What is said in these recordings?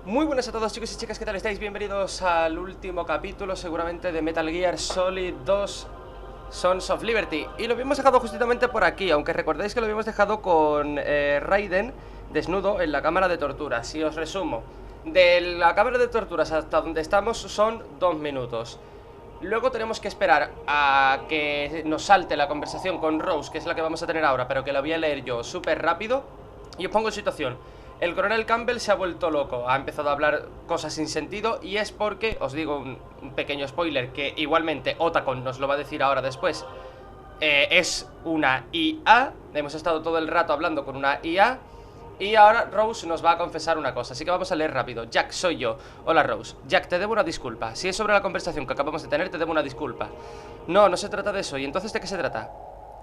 Muy buenas a todos, chicos y chicas, ¿qué tal estáis? Bienvenidos al último capítulo, seguramente, de Metal Gear Solid 2 Sons of Liberty. Y lo habíamos dejado justamente por aquí, aunque recordéis que lo habíamos dejado con Raiden desnudo en la cámara de torturas. Si os resumo, de la cámara de torturas hasta donde estamos son 2 minutos. Luego tenemos que esperar a que nos salte la conversación con Rose, que es la que vamos a tener ahora, pero que la voy a leer yo súper rápido. Y os pongo en situación. El coronel Campbell se ha vuelto loco, ha empezado a hablar cosas sin sentido, y es porque, os digo un pequeño spoiler, que igualmente Otacon nos lo va a decir ahora después, es una IA. Hemos estado todo el rato hablando con una IA. Y ahora Rose nos va a confesar una cosa, así que vamos a leer rápido. Jack, soy yo. Hola Rose. Jack, te debo una disculpa. Si es sobre la conversación que acabamos de tener, te debo una disculpa. No, no se trata de eso. ¿Y entonces de qué se trata?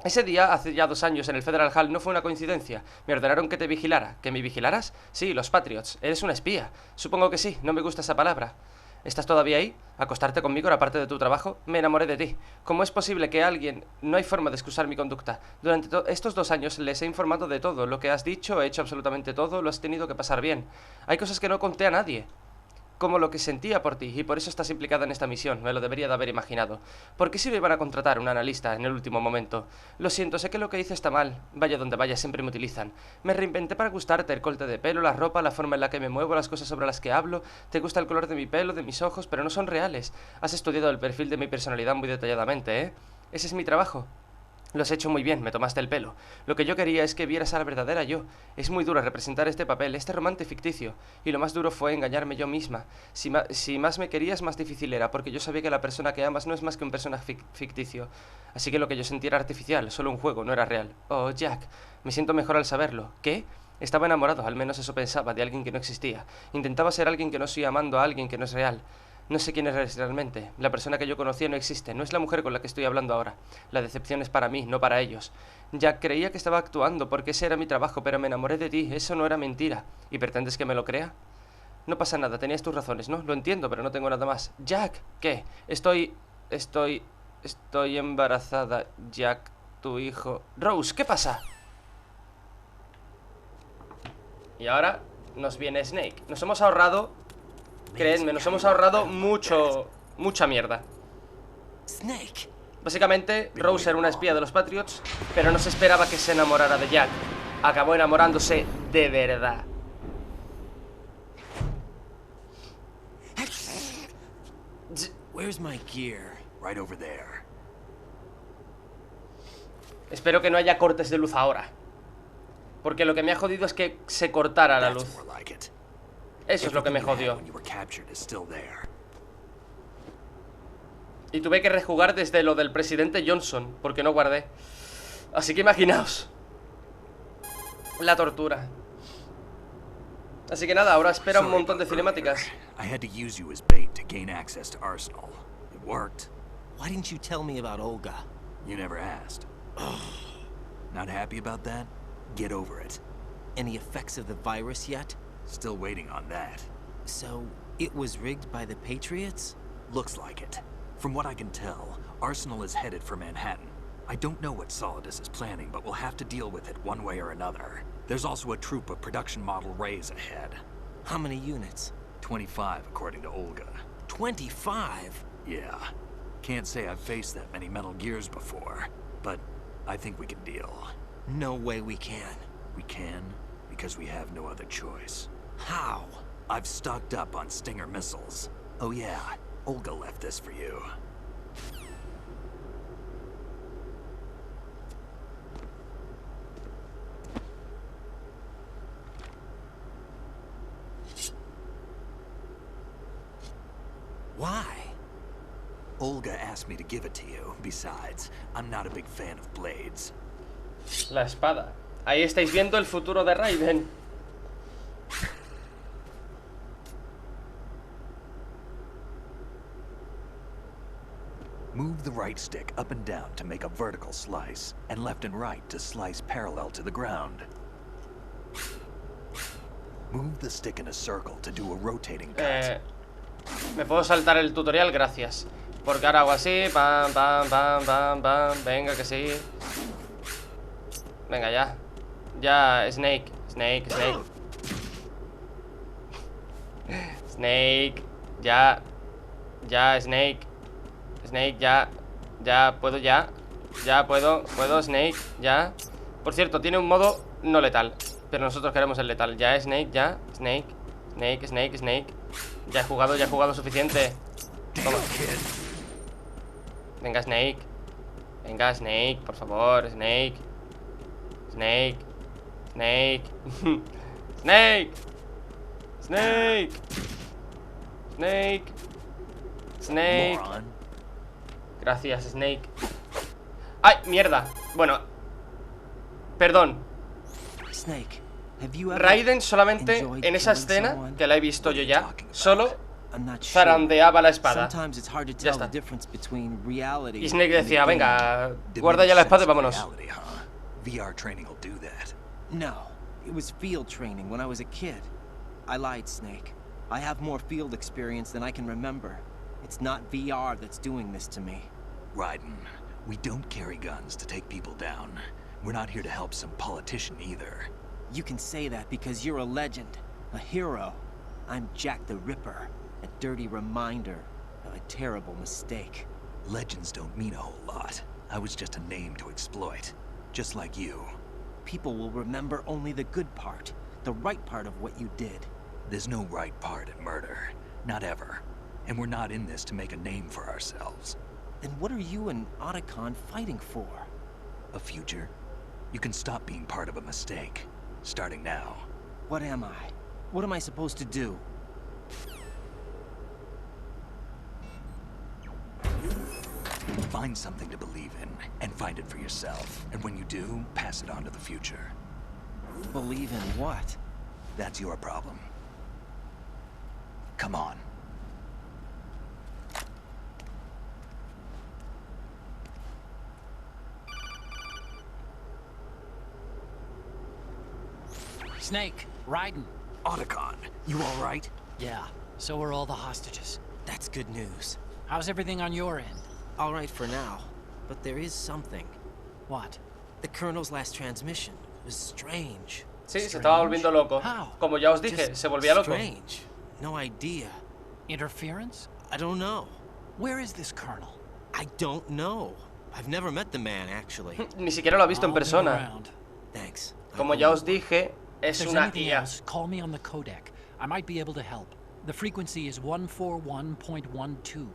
Ese día, hace ya 2 años, en el Federal Hall, no fue una coincidencia. Me ordenaron que te vigilara. ¿Que me vigilaras? Sí, los Patriots. Eres una espía. Supongo que sí, no me gusta esa palabra. ¿Estás todavía ahí? ¿Acostarte conmigo era parte de tu trabajo? Me enamoré de ti. ¿Cómo es posible que alguien...? No hay forma de excusar mi conducta. Durante estos 2 años les he informado de todo. Lo que has dicho, he hecho absolutamente todo, lo has tenido que pasar bien. Hay cosas que no conté a nadie, como lo que sentía por ti, y por eso estás implicada en esta misión. Me lo debería de haber imaginado. ¿Por qué si me iban a contratar un analista en el último momento? Lo siento, sé que lo que hice está mal. Vaya donde vaya, siempre me utilizan. Me reinventé para gustarte, el corte de pelo, la ropa, la forma en la que me muevo, las cosas sobre las que hablo. Te gusta el color de mi pelo, de mis ojos, pero no son reales. Has estudiado el perfil de mi personalidad muy detalladamente, ¿eh? Ese es mi trabajo. Lo has hecho muy bien, me tomaste el pelo. Lo que yo quería es que vieras a la verdadera yo. Es muy duro representar este papel, este romance ficticio. Y lo más duro fue engañarme yo misma. Si más me querías, más difícil era, porque yo sabía que la persona que amas no es más que un personaje ficticio. Así que lo que yo sentía era artificial, solo un juego, no era real. Oh, Jack, me siento mejor al saberlo. ¿Qué? Estaba enamorado, al menos eso pensaba, de alguien que no existía. Intentaba ser alguien que no estoy amando a alguien que no es real. No sé quién eres realmente. La persona que yo conocía no existe. No es la mujer con la que estoy hablando ahora. La decepción es para mí, no para ellos. Ya creía que estaba actuando porque ese era mi trabajo, pero me enamoré de ti. Eso no era mentira. ¿Y pretendes que me lo crea? No pasa nada, tenías tus razones, ¿no? Lo entiendo, pero no tengo nada más. Jack, ¿qué? Estoy embarazada. Jack, tu hijo. Rose, ¿qué pasa? Y ahora nos viene Snake. Nos hemos ahorrado... Créanme, nos hemos ahorrado mucha mierda. Básicamente, Rose era una espía de los Patriots, pero no se esperaba que se enamorara de Jack. Acabó enamorándose de verdad. Where's my gear? Right over there. Espero que no haya cortes de luz ahora, porque lo que me ha jodido es que se cortara la luz. Eso es lo que me jodió. Y tuve que rejugar desde lo del presidente Johnson, porque no guardé. Así que imaginaos la tortura. Así que nada, ahora espera un montón de cinemáticas. I had to use you as bait to gain access to Arsenal. It worked. Why didn't you tell me about Olga? You never asked. Not happy about that? Get over it. Any effects of the virus yet? Still waiting on that. So, it was rigged by the Patriots? Looks like it. From what I can tell, Arsenal is headed for Manhattan. I don't know what Solidus is planning, but we'll have to deal with it one way or another. There's also a troop of production model Rays ahead. How many units? 25, according to Olga. 25? Yeah. Can't say I've faced that many Metal Gears before, but I think we can deal. No way we can. We can, because we have no other choice. How? I've stocked up on Stinger missiles. Oh yeah, Olga left this for you. Why? Olga asked me to give it to you. Besides, I'm not a big fan of blades. La espada. Ahí estáis viendo el futuro de Raiden. Move the right stick up and down to make a vertical slice, and left and right to slice parallel to the ground. Move the stick in a circle to do a rotating cut. Me puedo saltar el tutorial, gracias. Porque ahora hago así, pam, pam, pam, pam, pam. Venga, que sí. Venga, ya. Ya, Snake. Snake. Ya. Ya, Snake. Snake, ya. Ya, puedo, ya. Ya, puedo, Snake, ya. Por cierto, tiene un modo no letal, pero nosotros queremos el letal. Ya, Snake, ya. Snake. Snake, Snake, Snake. Ya he jugado suficiente. Toma. Venga, Snake. Venga, Snake, por favor, Snake. Snake. Snake. Snake. Snake. Snake. Snake. Gracias, Snake. ¡Ay, mierda! Bueno. Perdón. Raiden solamente en esa escena, que la he visto yo ya, solo zarandeaba la espada. Ya está. Y Snake decía, venga, guarda ya la espada y vámonos. VR training will do that. No, it was field training when I was a kid. I lied, Snake. I have more field experience than I can remember. It's not VR that's doing this to me. Raiden, we don't carry guns to take people down. We're not here to help some politician either. You can say that because you're a legend, a hero. I'm Jack the Ripper, a dirty reminder of a terrible mistake. Legends don't mean a whole lot. I was just a name to exploit, just like you. People will remember only the good part, the right part of what you did. There's no right part in murder, not ever. And we're not in this to make a name for ourselves. Then what are you and Otacon fighting for? A future? You can stop being part of a mistake, starting now. What am I? What am I supposed to do? Find something to believe in, and find it for yourself. And when you do, pass it on to the future. Believe in what? That's your problem. Come on. Snake, Raiden. Otacon, you all right? Yeah, so are all the hostages. That's good news. How's everything on your end? All right for now, but there is something. What? The Colonel's last transmission was strange. Sí, se estaba volviendo loco. How? Como ya os dije, se volvía loco. Strange. No idea. Interference? I don't know. Where is this colonel? I don't know. I've never met the man, actually. Ni siquiera lo ha visto en I'll be persona. around. Thanks. Como ya os dije, If es there's una anything IA. else, call me on the codec. I might be able to help. The frequency is 141.12.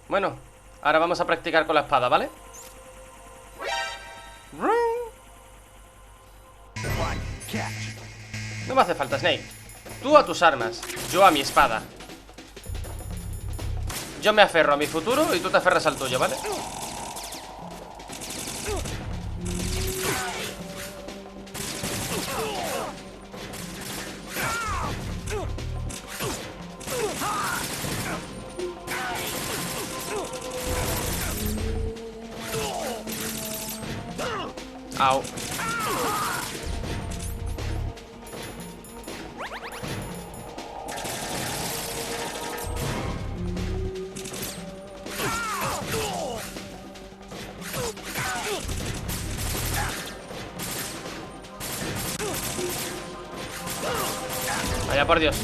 Bueno, ahora vamos a practicar con la espada, ¿vale? No me hace falta, Snake. Tú a tus armas, yo a mi espada. Yo me aferro a mi futuro y tú te aferras al tuyo, ¿vale? Au. Vaya por Dios.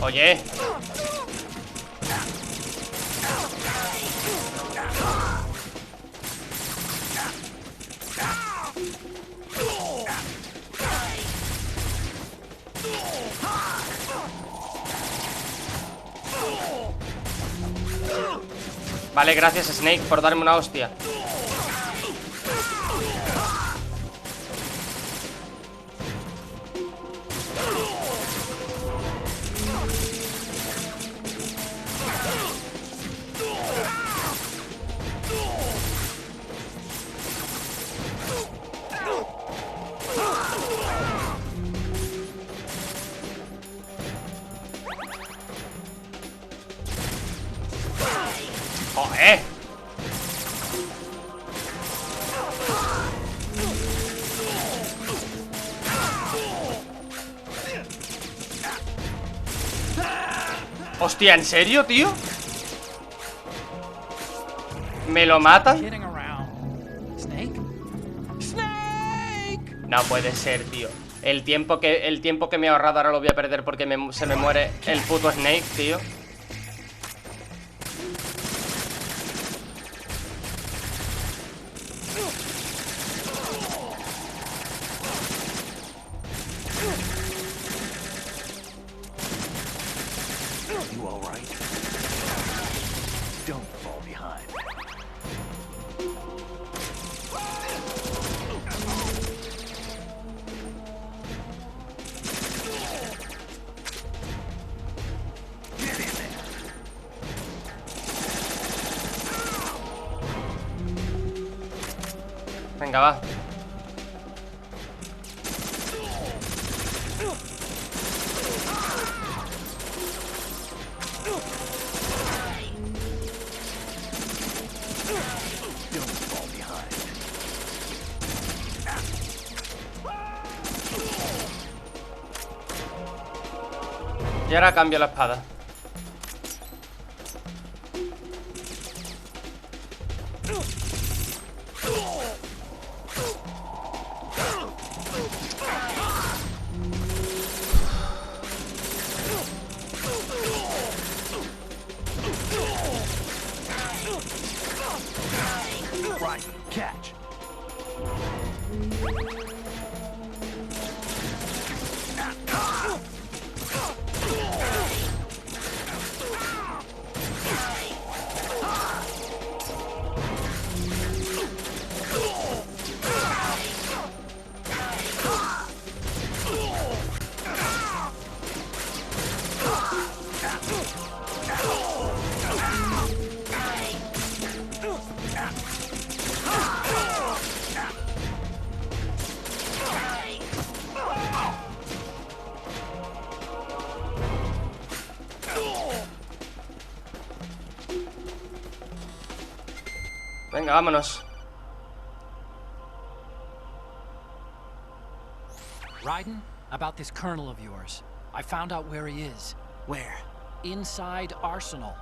Oye. Vale, gracias Snake por darme una hostia. ¡Joder! Hostia, ¿en serio, tío? ¿Me lo matan? Kidding around. No puede ser, tío. El tiempo que me he ahorrado ahora lo voy a perder porque se me muere el puto Snake, tío. You all right? Don't fall behind. Venga, va. Y ahora cambio la espada. Right, catch. Venga, vámonos. Raiden, about this colonel of yours. I found out where he is. Where? Inside Arsenal.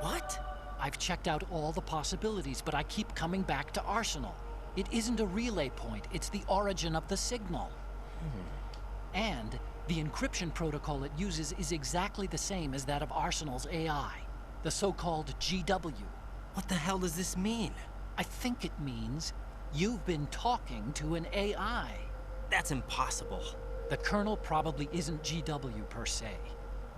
What? I've checked out all the possibilities, but I keep coming back to Arsenal. It isn't a relay point, it's the origin of the signal. And the encryption protocol it uses is exactly the same as that of Arsenal's AI, the so-called GW. What the hell does this mean? I think it means you've been talking to an AI. That's impossible. The Colonel probably isn't GW per se.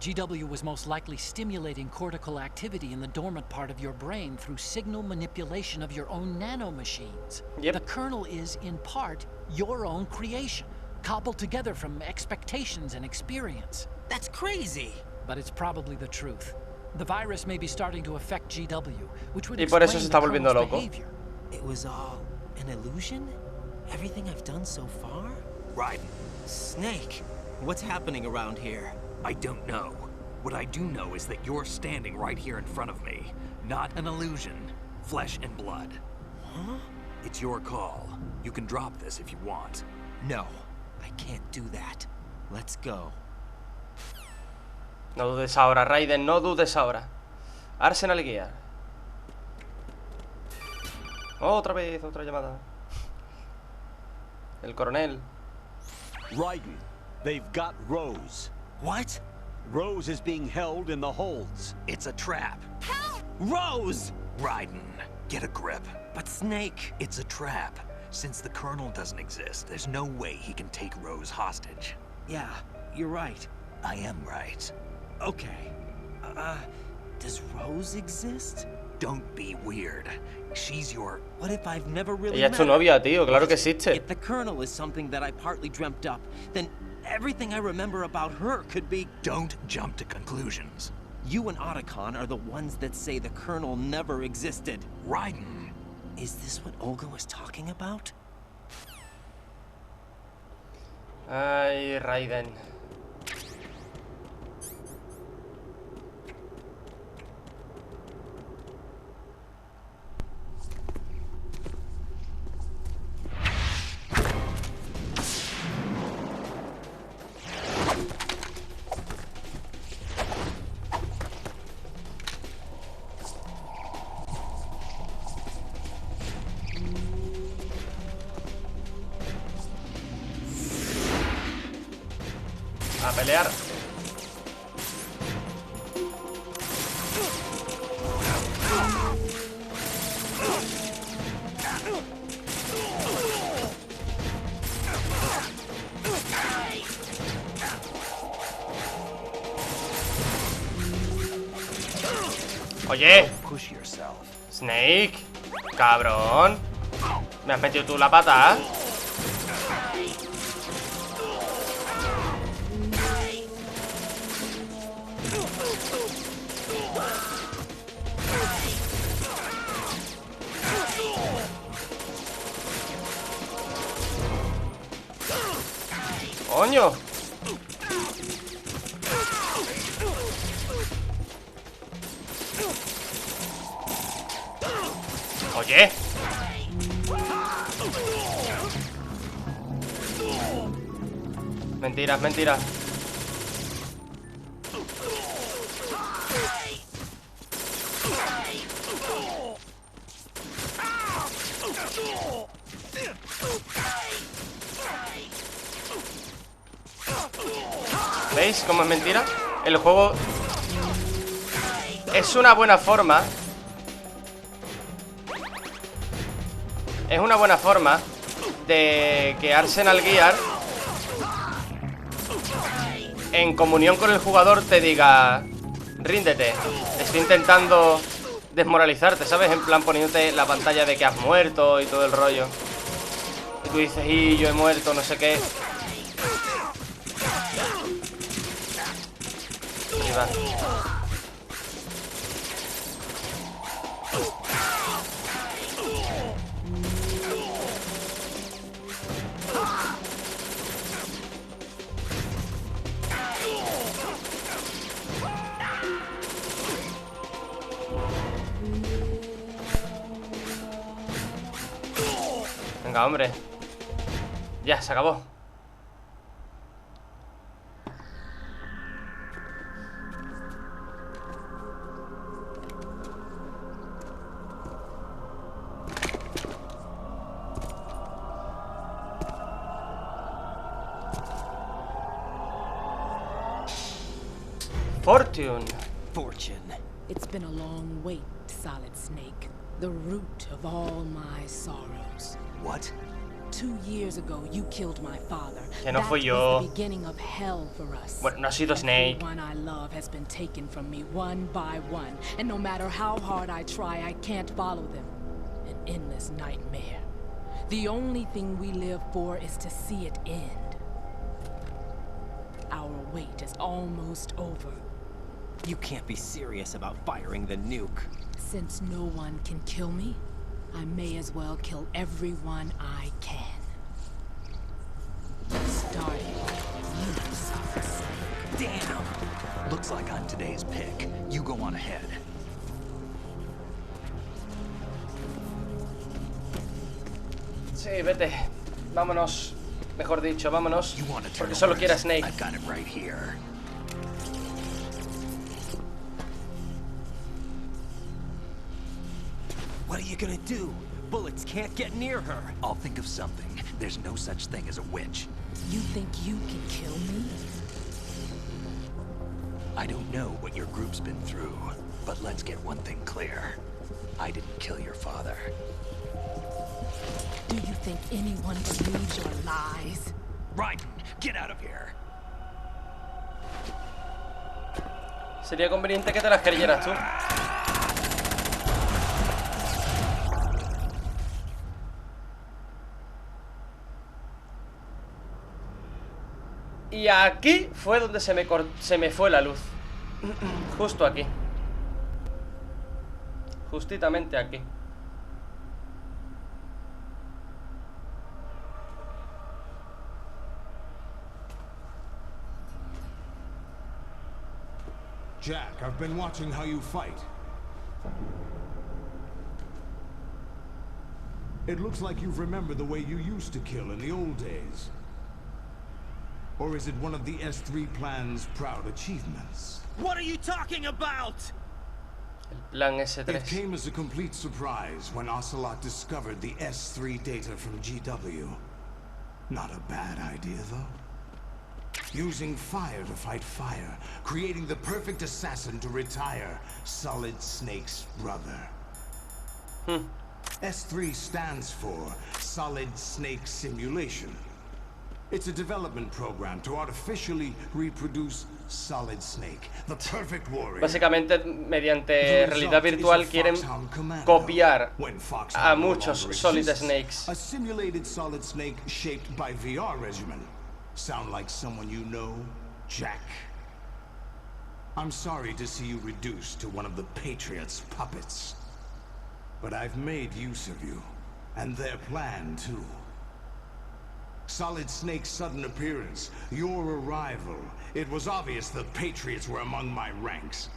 GW was most likely stimulating cortical activity in the dormant part of your brain through signal manipulation of your own nanomachines. Yep. The Colonel is, in part, your own creation, cobbled together from expectations and experience. That's crazy. But it's probably the truth. The virus may be starting to affect GW, which would Y por eso explain se the está volviendo Colonel's loco. behavior. It was all an illusion? Everything I've done so far? Raiden, Snake, what's happening around here? I don't know. What I do know is that you're standing right here in front of me. Not an illusion. Flesh and blood. Huh? It's your call. You can drop this if you want. No, I can't do that. Let's go. No dudes ahora, Raiden, no dudes ahora. Arsenal Gear. Otra vez, otra llamada. El coronel. Raiden, they've got Rose. What? Rose is being held in the holds. It's a trap. Rose! Raiden, get a grip. But Snake... It's a trap. Since the Colonel doesn't exist, there's no way he can take Rose hostage. Yeah, you're right. I am right. Okay. Does Rose exist? Don't be weird. She's your... What if I've never really Ella es tu met her? novia, tío, claro que existe. If the Colonel is something that I partly dreamt up, then everything I remember about her could be... Don't jump to conclusions. You and Otacon are the ones that say the Colonel never existed. Raiden. Is this what Olga was talking about? Ay, Raiden. A pelear. Oye, Push yourself. Snake, cabrón. Me has metido tú la pata, ¿eh? ¡Coño! Oye. Mentiras, mentiras. ¿Veis cómo es mentira? El juego es una buena forma. Es una buena forma de que Arsenal Gear, en comunión con el jugador, te diga: ríndete, estoy intentando desmoralizarte, ¿sabes? En plan poniéndote la pantalla de que has muerto y todo el rollo. Y tú dices: y yo he muerto, no sé qué. Ahí va. Venga, hombre. Ya, se acabó. Fortune. Fortune. It's been a long wait, Solid Snake. The root of all my sorrows. What? 2 years ago, you killed my father. Que no fui That yo. was the beginning of hell for us. Bueno, no ha sido Snake. Everyone I love has been taken from me one by one, and no matter how hard I try, I can't follow them. An endless nightmare. The only thing we live for is to see it end. Our wait is almost over. You can't be serious about firing the nuke. Since no one can kill me, I may as well kill everyone I can. Starting with you, Solid Snake. Damn! Looks like I'm today's pick. You go on ahead. Sí, vete. Vámonos. Mejor dicho, vámonos. You want to turn Porque solo over? quiere a Snake. I've got it right here. What are you gonna do? Bullets can't get near her. I'll think of something. There's no such thing as a witch. You think you can kill me? I don't know what your group's been through, but let's get one thing clear. I didn't kill your father. Do you think anyone believes your lies? Raiden, get out of here. Sería conveniente que te las creyeras tú. Y aquí fue donde se me fue la luz. Justo aquí. Justitamente aquí. Jack, I've been watching how you fight. It looks like you've remembered the way you used to kill in the old days. Or is it one of the S3 plan's proud achievements? What are you talking about? El plan S3. It came as a complete surprise when Ocelot discovered the S3 data from GW. Not a bad idea, though. Using fire to fight fire, creating the perfect assassin to retire Solid Snake's brother. S3 stands for Solid Snake Simulation. It's a development program to artificially reproduce Solid Snake, the perfect warrior. Básicamente, mediante realidad virtual quieren copiar a muchos Solid Snakes. A simulated Solid Snake shaped by VR regimen. Sound like someone you know, Jack? I'm sorry to see you reduced to one of the Patriots' puppets. But I've made use of you, and their plan too. Solid Snake's sudden appearance, your arrival. It was obvious the Patriots were among my ranks.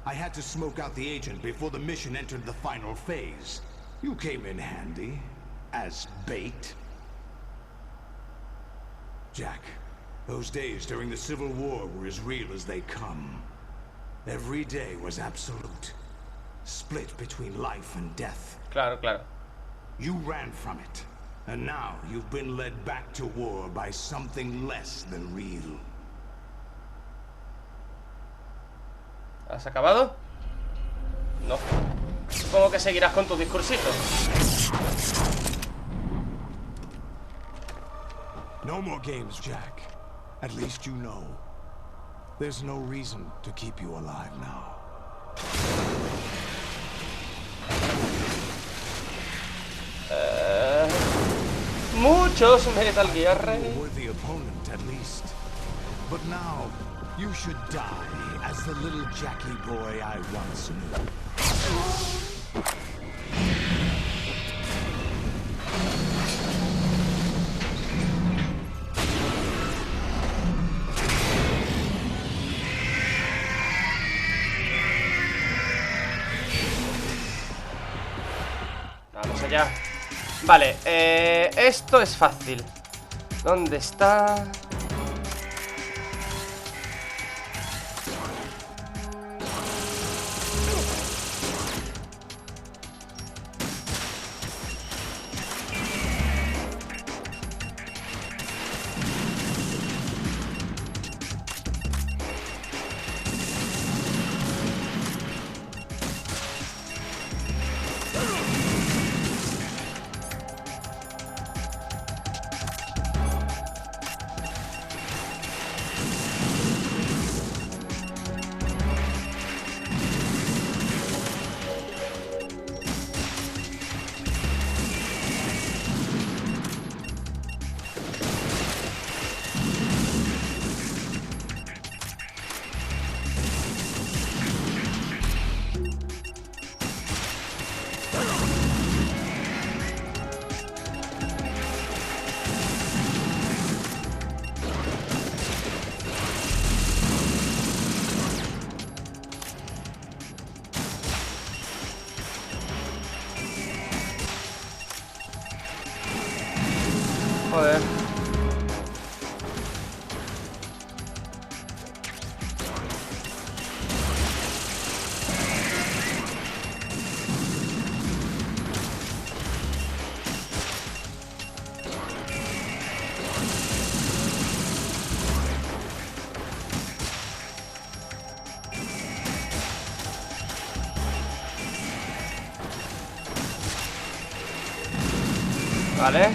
I had to smoke out the agent before the mission entered the final phase. You came in handy, as bait. Jack, those days during the Civil War were as real as they come. Every day was absolute. Split between life and death. Claro, claro. You ran from it. And now you've been led back to war by something less than real. ¿Has acabado? No. Supongo que seguirás con tu discursito. No more games, Jack. At least you know. There's no reason to keep you alive now. Muchos Metal Gear. A worthy opponent, at least. But now, you should die as the little Jackie boy I once knew. Vamos allá. Vale, esto es fácil. ¿Dónde está? Joder. Vale.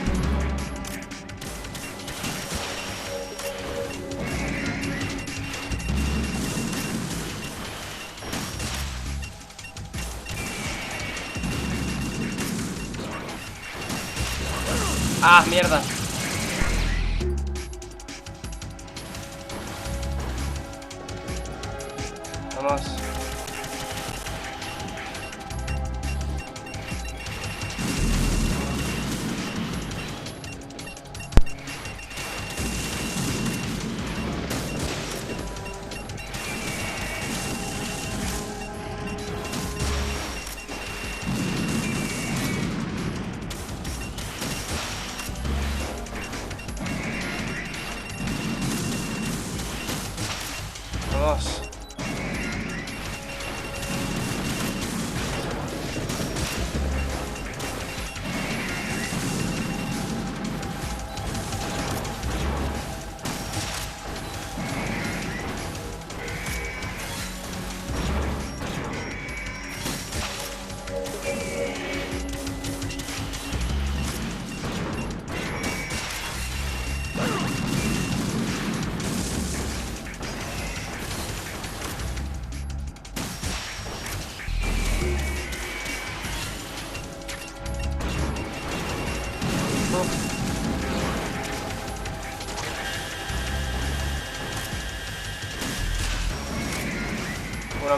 Ah, mierda. Vamos. Vamos.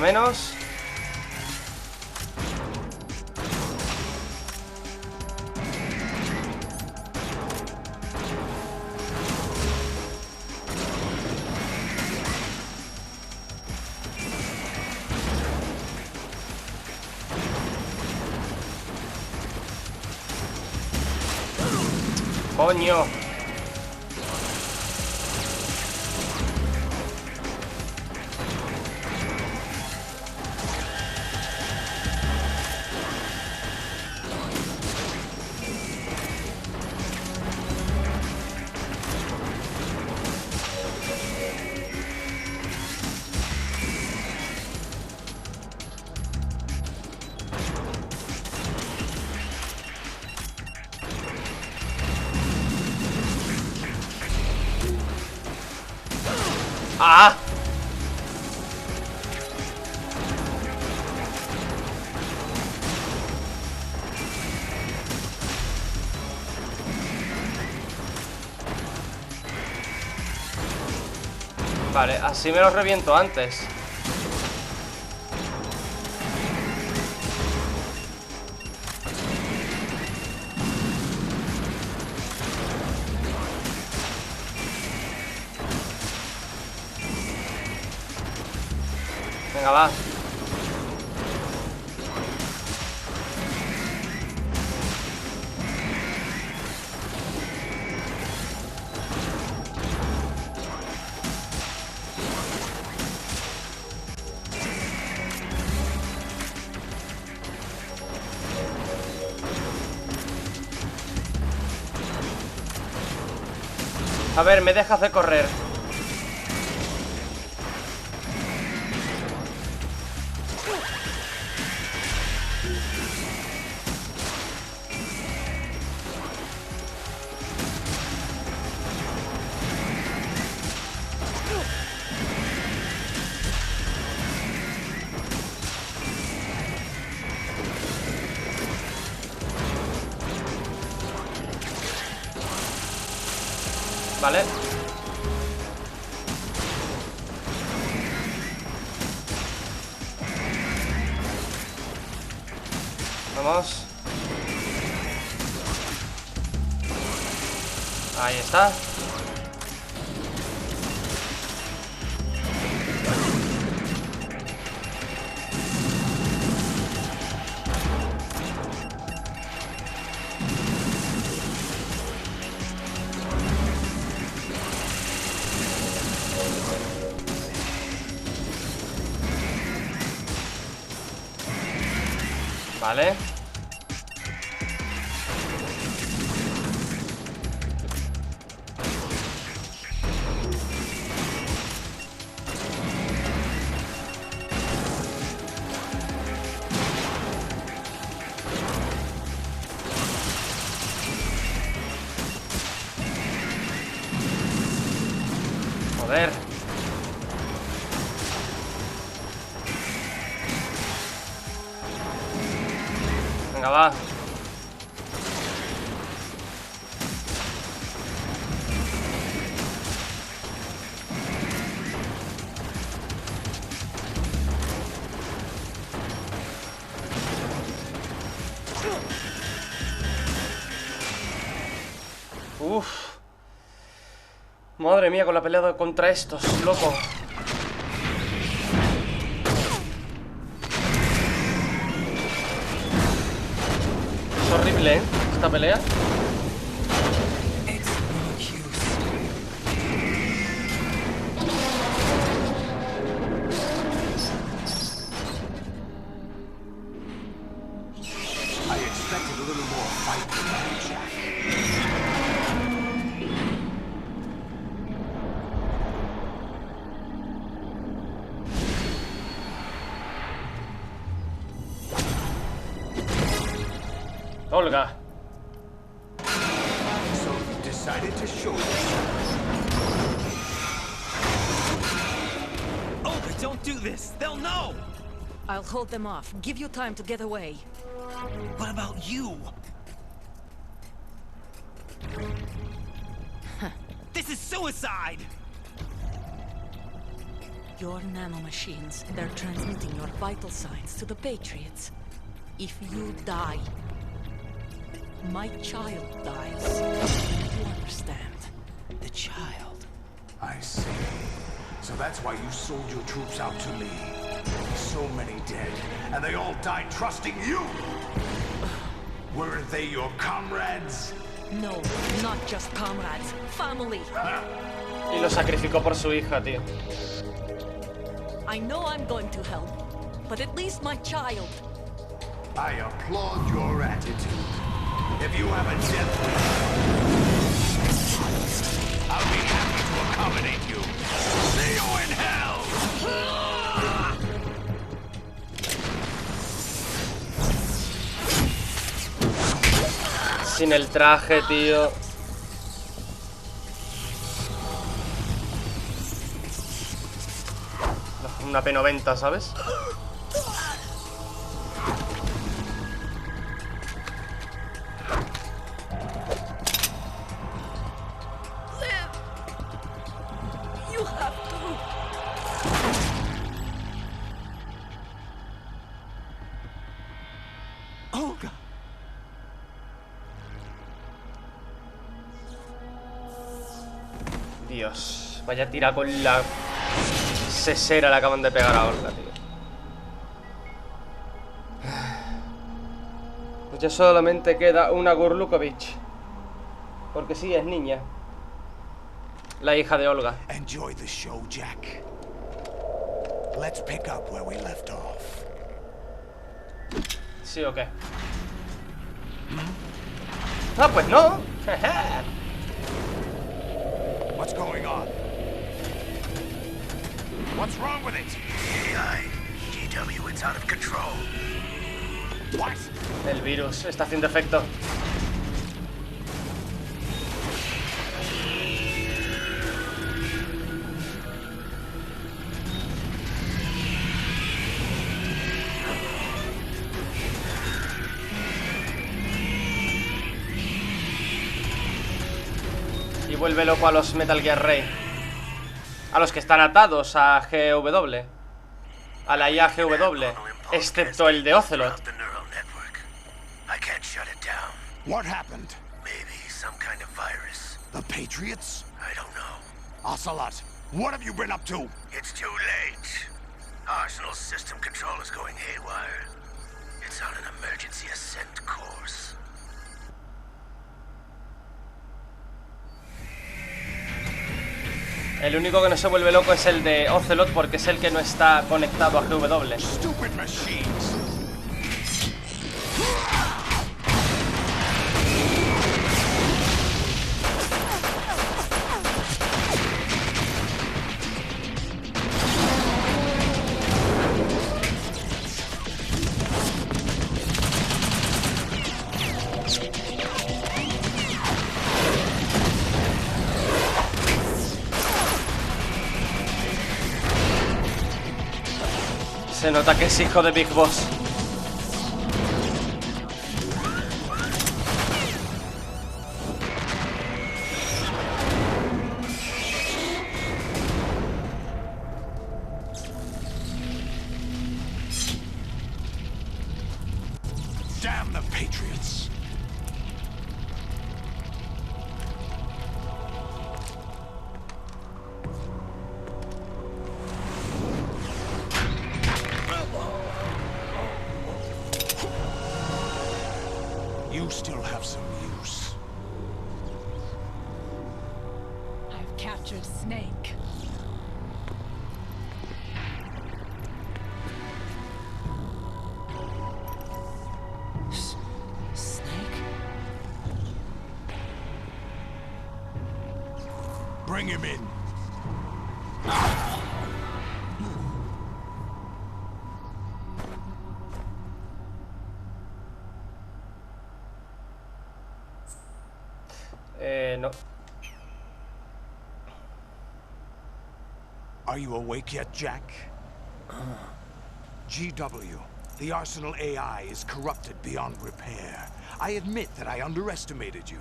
menos. ¡Coño! ¡Ah! Vale, así me los reviento antes. Venga, va. A ver, me deja hacer correr. Vale. Vamos. Ahí está. Vale. Joder. Venga, va. Uf. Madre mía, con la pelea contra estos, loco. Es horrible, ¿eh? Esta pelea. I expected a little more fight than that, Jack. Olga. So you decided to show yourself. Olga, don't do this! They'll know! I'll hold them off. Give you time to get away. What about you? This is suicide! your nanomachines, and they're transmitting your vital signs to the Patriots. If you die, my child dies. You understand? The child. I see. So that's why you sold your troops out to me. So many dead, and they all died trusting you! Weren't they your comrades? No, not just comrades. Family. Y lo sacrificó por su hija, tío. I know I'm going to help, but at least my child. I applaud your attitude. If you have a death wish, I'll be happy to accommodate you. See you in hell! Sin el traje, tío. Una P90, ¿sabes? You have to. Olga! Dios, vaya tira con la sesera le acaban de pegar a Olga, tío. Pues ya solamente queda una Gurlukovich. Porque sí, es niña. La hija de Olga. Enjoy the show, Jack. Let's pick up where we left off. ¿Sí o qué? Ah, pues no. What's going on? What's wrong with it? AI, GW, it's out of control. What? El virus está haciendo efecto. Y vuelve loco a los Metal Gear Ray. A los que están atados a GW. A la IA GW. Excepto el de Ocelot. What happened? Maybe some kind of virus. The Patriots? I don't know. Ocelot, what have you been up to? It's too late. Arsenal's system control is going haywire. It's on an emergency ascent course. El único que no se vuelve loco es el de Ocelot porque es el que no está conectado a GW. Stupid machines. Se nota que es hijo de Big Boss. Damn the Patriots. You still have some use. I've captured Snake. Snake? Bring him in. No. Are you awake yet, Jack? GW, the Arsenal AI is corrupted beyond repair. I admit that I underestimated you.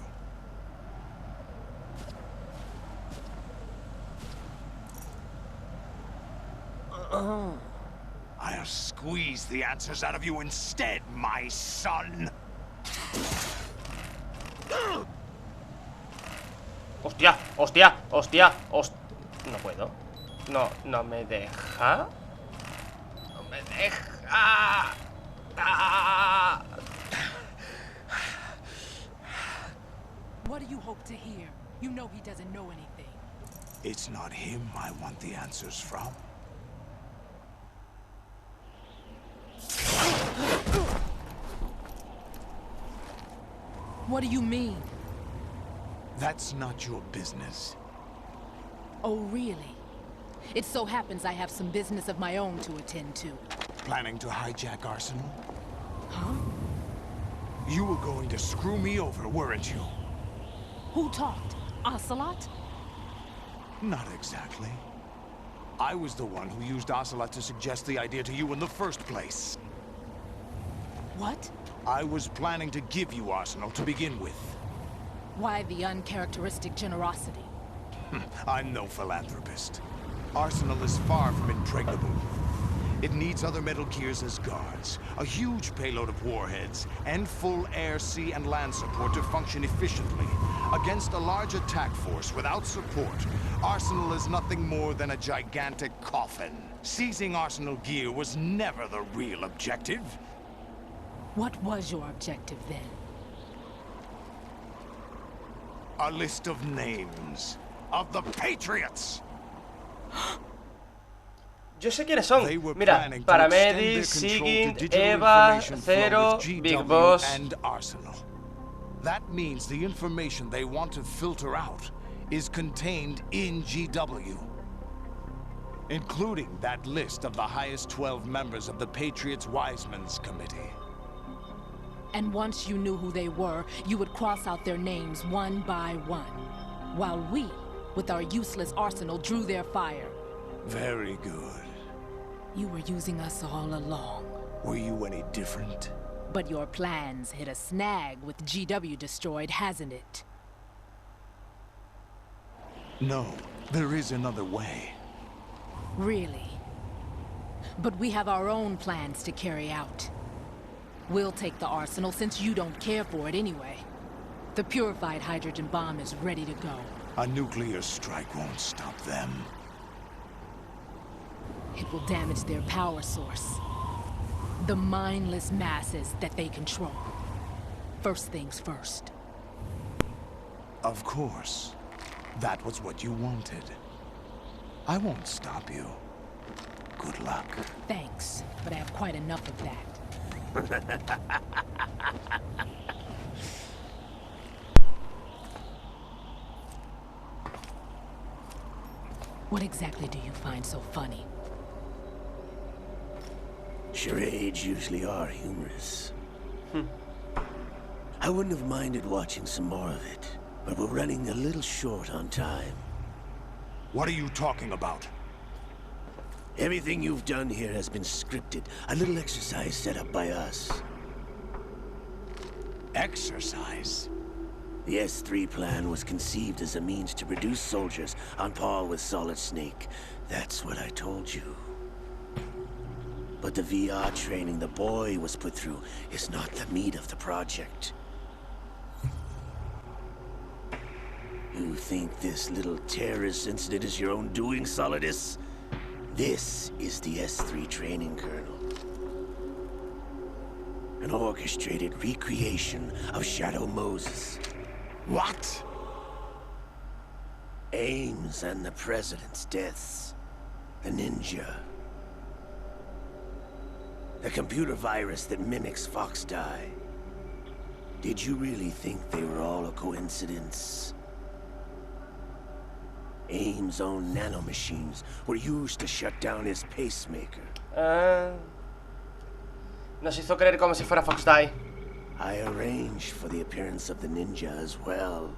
I'll squeeze the answers out of you instead, my son. Hostia, hostia, hostia, hostia. No puedo. No me deja. No me deja. Ah. What do you hope to hear? You know he doesn't know anything. It's not him I want the answers from. What do you mean? That's not your business. Oh, really? It so happens I have some business of my own to attend to. Planning to hijack Arsenal? Huh? You were going to screw me over, weren't you? Who talked? Ocelot? Not exactly. I was the one who used Ocelot to suggest the idea to you in the first place. What? I was planning to give you Arsenal to begin with. Why the uncharacteristic generosity? I'm no philanthropist. Arsenal is far from impregnable. It needs other Metal Gears as guards, a huge payload of warheads, and full air, sea, and land support to function efficiently. Against a large attack force without support, Arsenal is nothing more than a gigantic coffin. Seizing Arsenal gear was never the real objective. What was your objective then? A list of names of the Patriots. Yo sé quiénes son. Mira, Paramedic, Sigint, Eva, Zero, Big Boss. And Arsenal. That means the information they want to filter out is contained in GW. Including that list of the highest 12 members of the Patriots Wiseman's Committee. And once you knew who they were, you would cross out their names one by one. While we, with our useless arsenal, drew their fire. Very good. You were using us all along. Were you any different? But your plans hit a snag with GW destroyed, hasn't it? No, there is another way. Really? But we have our own plans to carry out. We'll take the arsenal since you don't care for it anyway. The purified hydrogen bomb is ready to go. A nuclear strike won't stop them. It will damage their power source. The mindless masses that they control. First things first. Of course. That was what you wanted. I won't stop you. Good luck. Thanks, but I have quite enough of that. What exactly do you find so funny? Charades usually are humorous. I wouldn't have minded watching some more of it, but we're running a little short on time. What are you talking about? Everything you've done here has been scripted. A little exercise set up by us. Exercise? The S3 plan was conceived as a means to produce soldiers on par with Solid Snake. That's what I told you. But the VR training the boy was put through is not the meat of the project. You think this little terrorist incident is your own doing, Solidus? This is the S3 training kernel. An orchestrated recreation of Shadow Moses. What? Ames and the President's deaths. The ninja. The computer virus that mimics Fox Die. Did you really think they were all a coincidence? Ames' own nanomachines were used to shut down his pacemaker. Nos hizo creer como si fuera Fox Die. I arranged for the appearance of the ninja as well.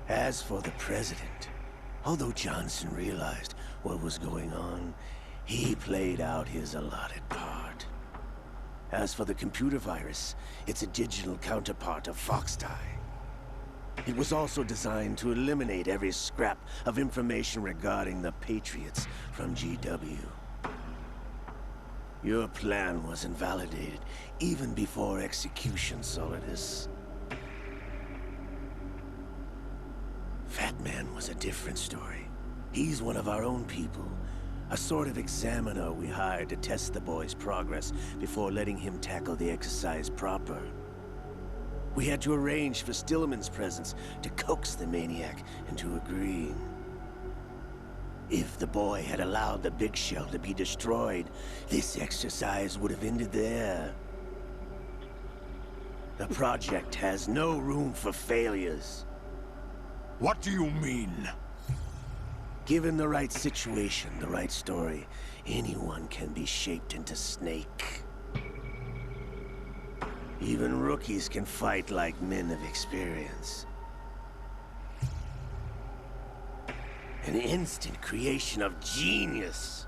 As for the President, although Johnson realized what was going on, he played out his allotted part. As for the computer virus, it's a digital counterpart of Fox Die. It was also designed to eliminate every scrap of information regarding the Patriots from GW. Your plan was invalidated even before execution, Solidus. Fat Man was a different story. He's one of our own people. A sort of examiner we hired to test the boy's progress before letting him tackle the exercise proper. We had to arrange for Stillman's presence to coax the maniac into agreeing. If the boy had allowed the big shell to be destroyed, this exercise would have ended there. The project has no room for failures. What do you mean? Given the right situation, the right story, anyone can be shaped into Snake. Even rookies can fight like men of experience. An instant creation of genius.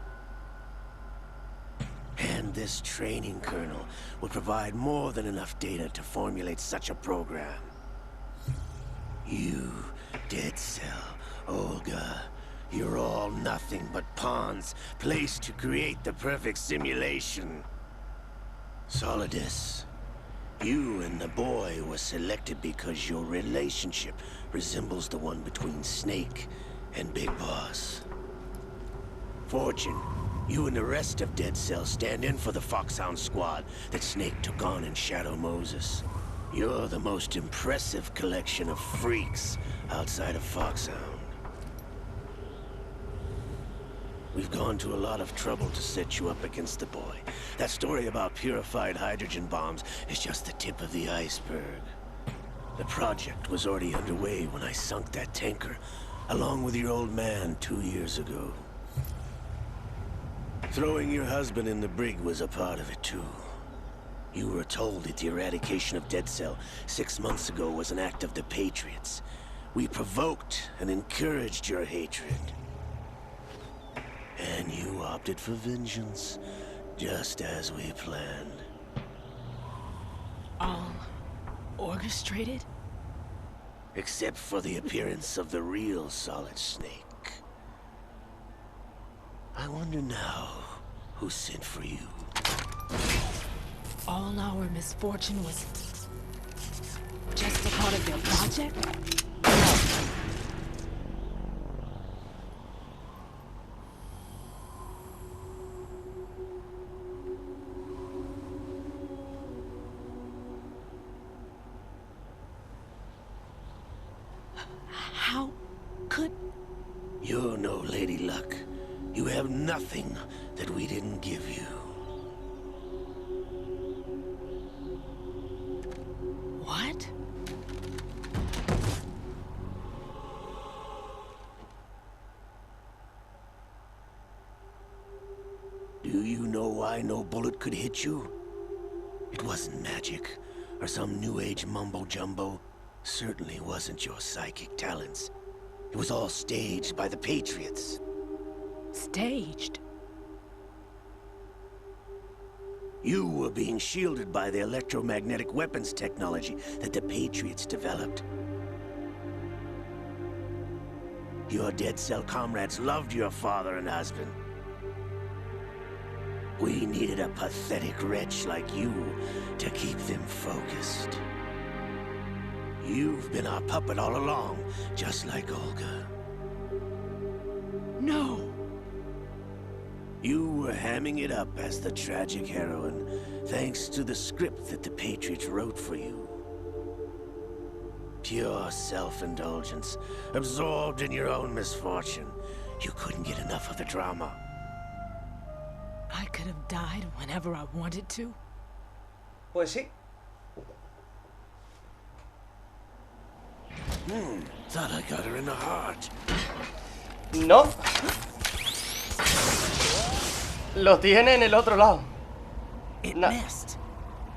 And this training kernel will provide more than enough data to formulate such a program. You, Dead Cell, Olga, you're all nothing but pawns placed to create the perfect simulation. Solidus, you and the boy were selected because your relationship resembles the one between Snake and Big Boss. Fortune, you and the rest of Dead Cell stand in for the Foxhound squad that Snake took on in Shadow Moses. You're the most impressive collection of freaks outside of Foxhound. We've gone to a lot of trouble to set you up against the boy. That story about purified hydrogen bombs is just the tip of the iceberg. The project was already underway when I sunk that tanker, along with your old man 2 years ago. Throwing your husband in the brig was a part of it too. You were told that the eradication of Dead Cell 6 months ago was an act of the Patriots. We provoked and encouraged your hatred. And you opted for vengeance, just as we planned. All orchestrated? Except for the appearance of the real Solid Snake. I wonder now who sent for you. All our misfortune was just a part of their project? How could... You're no Lady Luck. You have nothing that we didn't give you. What? Do you know why no bullet could hit you? It wasn't magic, or some new age mumbo-jumbo. Certainly wasn't your psychic talents. It was all staged by the Patriots. Staged? You were being shielded by the electromagnetic weapons technology that the Patriots developed. Your Dead Cell comrades loved your father and husband. We needed a pathetic wretch like you to keep them focused. You've been our puppet all along, just like Olga. No! You were hamming it up as the tragic heroine, thanks to the script that the Patriots wrote for you. Pure self-indulgence, absorbed in your own misfortune. You couldn't get enough of the drama. I could have died whenever I wanted to. Pues sí. Thought I got her in the heart. No. Lo tiene en el otro lado.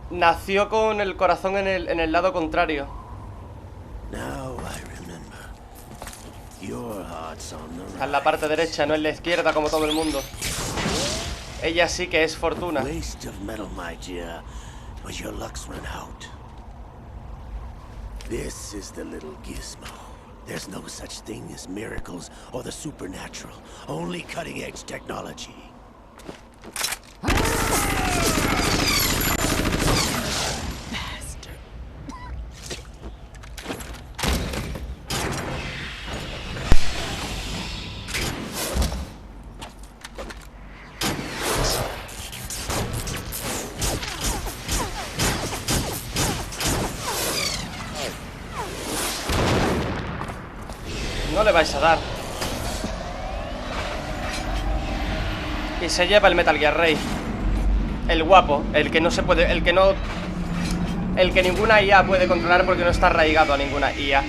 Nació con el corazón en el lado contrario. Now I remember. Your heart's on the right. En la parte derecha, no en la izquierda como todo el mundo. Ella sí que es Fortuna. Waste of metal, my dear, but your luck's run out. This is the little gizmo. There's no such thing as miracles or the supernatural. Only cutting-edge technology. No le vais a dar. Y se lleva el Metal Gear Rey. El guapo, el que no se puede, el que ninguna IA puede controlar porque no está arraigado a ninguna IA.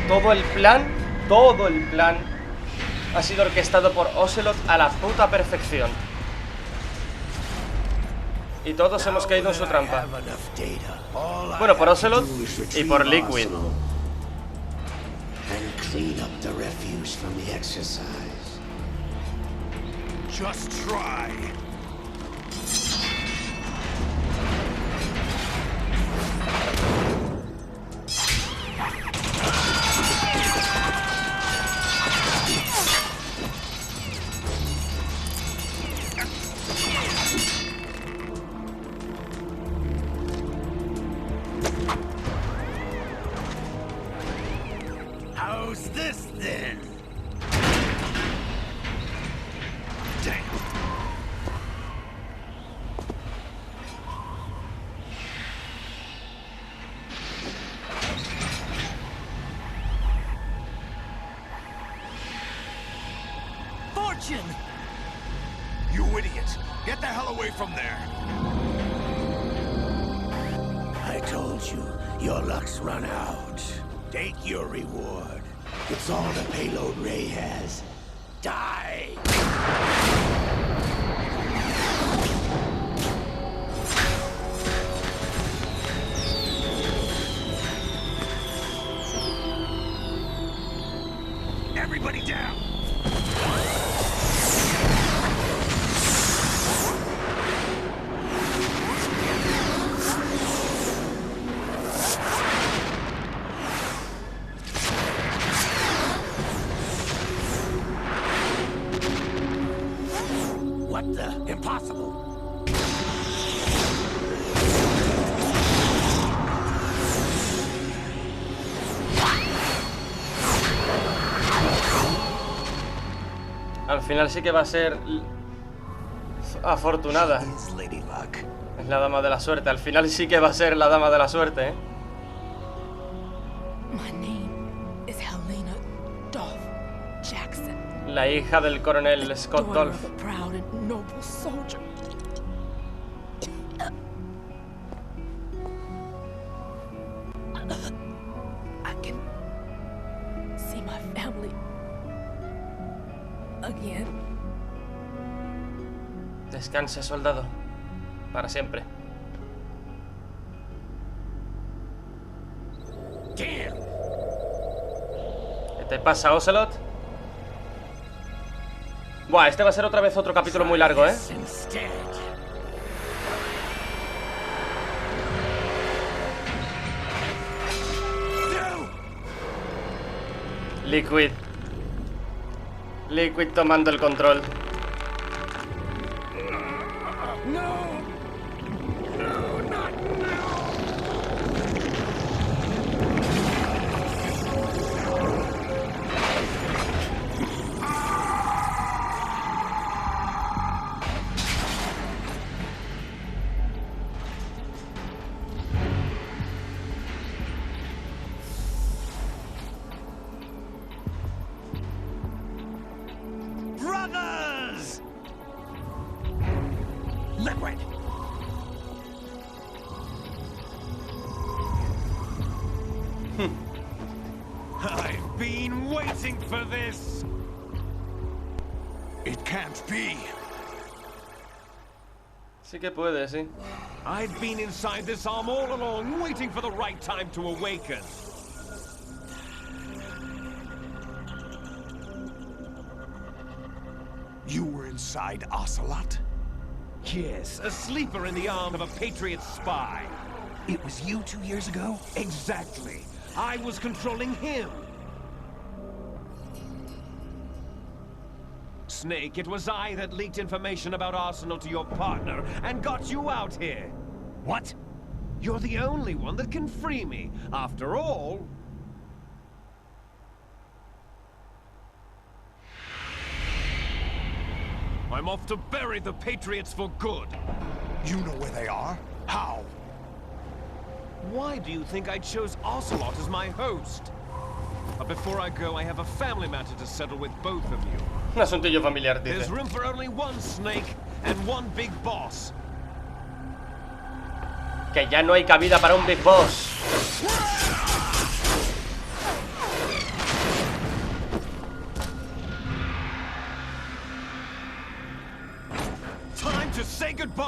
Todo el plan ha sido orquestado por Ocelot a la puta perfección. Y todos hemos caído en su trampa. Bueno, por Ocelot y por Liquid. Just try. How's this then? Damn. Fortune! You idiot! Get the hell away from there! I told you, your luck's run out. Take your reward. It's all the payload Ray has. Die! Everybody down! What the? Impossible! Al final sí que va a ser afortunada. Es la dama de la suerte. Al final sí que va a ser la dama de la suerte, ¿eh? My name is Helena Dolph Jackson. La hija del coronel Scott daughter Dolph. of a proud and noble soldier. I can see my family again. Descansa, soldado. Para siempre. Damn! ¿Qué te pasa, Ocelot? Buah, este va a ser otra vez otro capítulo muy largo, ¿eh? Liquid. Liquid tomando el control. Brothers! Liquid! I've been waiting for this! It can't be. Sí que puede, sí. I've been inside this arm all along, waiting for the right time to awaken. You were inside Ocelot? Yes, a sleeper in the arm of a Patriot spy. It was you 2 years ago? Exactly. I was controlling him. Snake, it was I that leaked information about Arsenal to your partner and got you out here. What? You're the only one that can free me. After all... I'm off to bury the Patriots for good. You know where they are? How? Why do you think I chose Ocelot as my host? But before I go, I have a family matter to settle with both of you. Un asuntillo familiar, dice. There's room for only one Snake and one big boss. Que ya no hay cabida para un Big Boss. Time to say goodbye.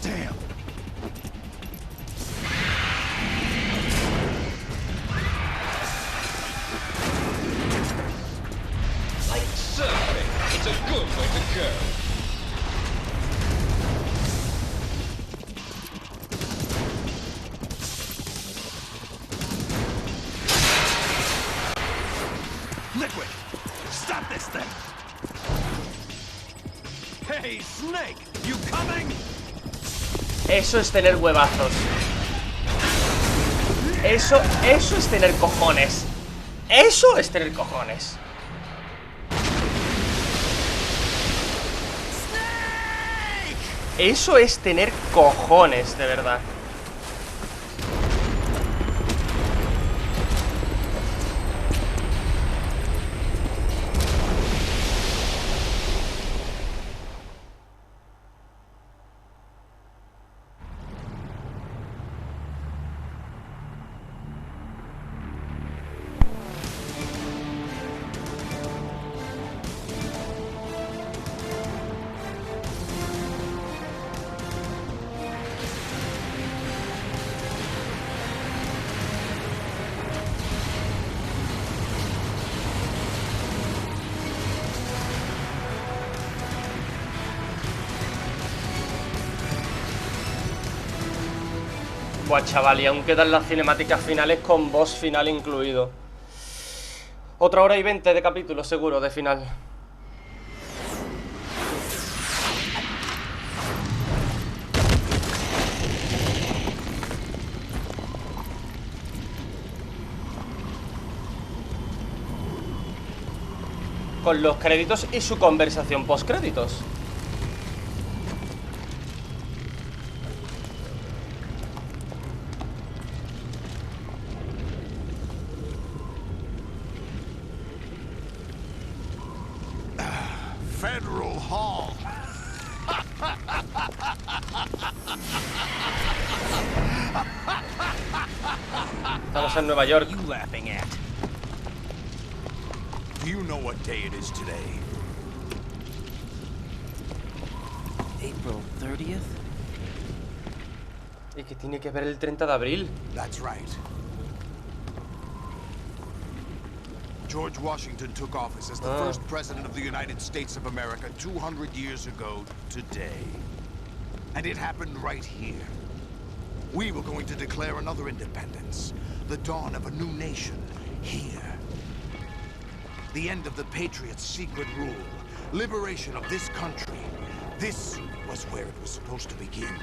Damn. Like surfing, it's a good way to go. Liquid! Stop this thing! Hey, Snake, you coming? Eso es tener huevazos. Eso es tener cojones. Eso es tener cojones. Eso es tener cojones, de verdad. Buah, chaval, y aún quedan las cinemáticas finales con boss final incluido. Otra hora y 20 de capítulo seguro, de final. Con los créditos y su conversación post créditos. Federal Hall. Estamos en Nueva York. You laughing at? Do you know what day it is today? April 30th? ¿Y qué tiene que ver el 30 de abril? That's right. George Washington took office as the first president of the United States of America 200 years ago today. And it happened right here. We were going to declare another independence, the dawn of a new nation, here. The end of the Patriots' secret rule, liberation of this country. This was where it was supposed to begin.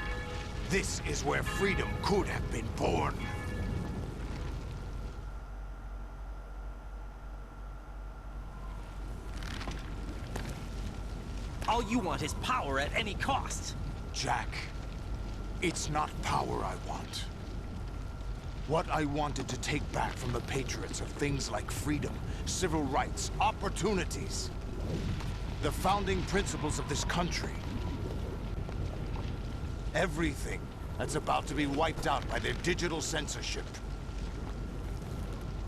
This is where freedom could have been born. All you want is power at any cost. Jack, it's not power I want. What I wanted to take back from the Patriots are things like freedom, civil rights, opportunities. The founding principles of this country. Everything that's about to be wiped out by their digital censorship.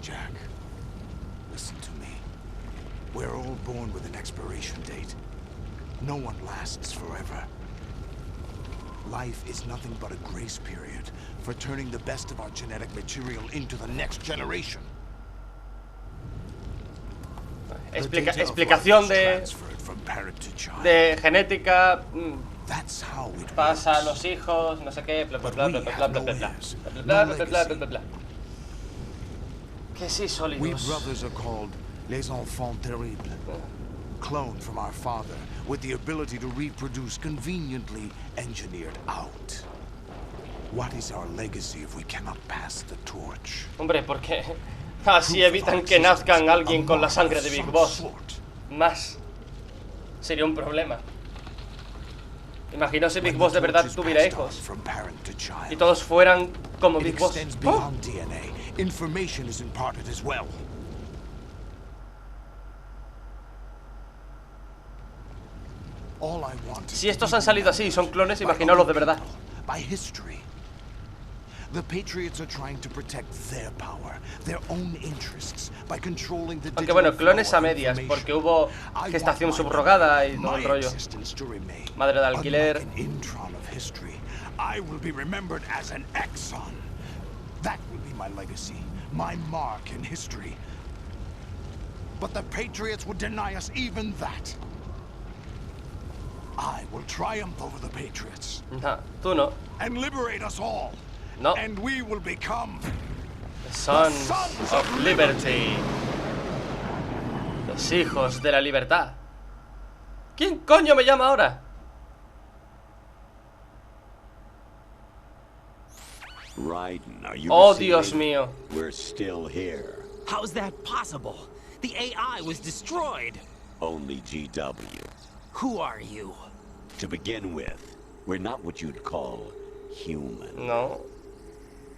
Jack, listen to me. We're all born with an expiration date. No one lasts forever. Life is nothing but a grace period for turning the best of our genetic material into the next generation. explicación de genética. Pasa a los hijos, no sé qué, bla bla bla bla bla bla bla bla bla bla bla bla bla. Que sí, sólidos. We brothers are called les enfants terribles, cloned from our father, with the ability to reproduce conveniently engineered out. What is our legacy if we cannot pass the torch? Hombre, porque así evitan que nazcan alguien con la sangre de Big Boss. Más. Sería un problema. Imagino si Big Boss de verdad tuviera hijos y todos fueran como Big Boss. ¡Oh! Si estos han salido así y son clones, imaginaos de verdad. The Patriots are trying to protect their power, their own interests, by controlling the Aunque bueno, clones a medias, porque hubo gestación subrogada y todo el rollo. Madre de alquiler. I will be remembered as an exon. That will be my legacy, my mark in history. But the Patriots would deny us even that. I will triumph over the Patriots. No, tú no. And liberate us all. No. And we will become the Sons of Liberty. Los hijos de la libertad. ¿Quién coño me llama ahora? Raiden, are you oh, Dios mío. We're still here. How's that possible? The AI was destroyed. Only GW. Who are you? To begin with, we're not what you'd call human. No.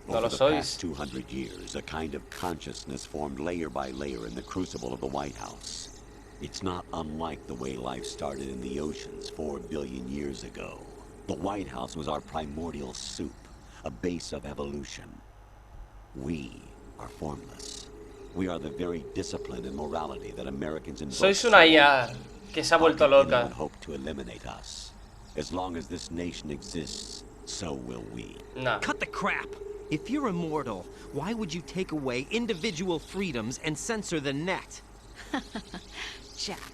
No lo sois. Over the past 200 years, a kind of consciousness formed layer by layer in the crucible of the White House. It's not unlike the way life started in the oceans 4 billion years ago. The White House was our primordial soup, a base of evolution. We are formless. We are the very discipline and morality that Americans invoke. Sois una IA que se ha vuelto loca. Hope to eliminate us. As long as this nation exists, so will we. No. Cut the crap. If you're immortal, why would you take away individual freedoms and censor the net? Jack,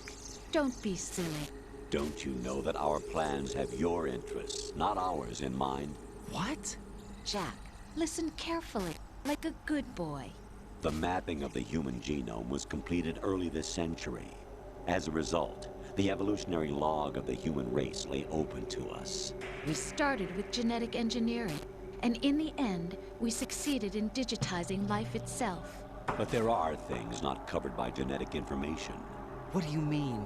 don't be silly. Don't you know that our plans have your interests, not ours, in mind? What? Jack, listen carefully, like a good boy. The mapping of the human genome was completed early this century. As a result, the evolutionary log of the human race lay open to us. We started with genetic engineering. And in the end, we succeeded in digitizing life itself. But there are things not covered by genetic information. What do you mean?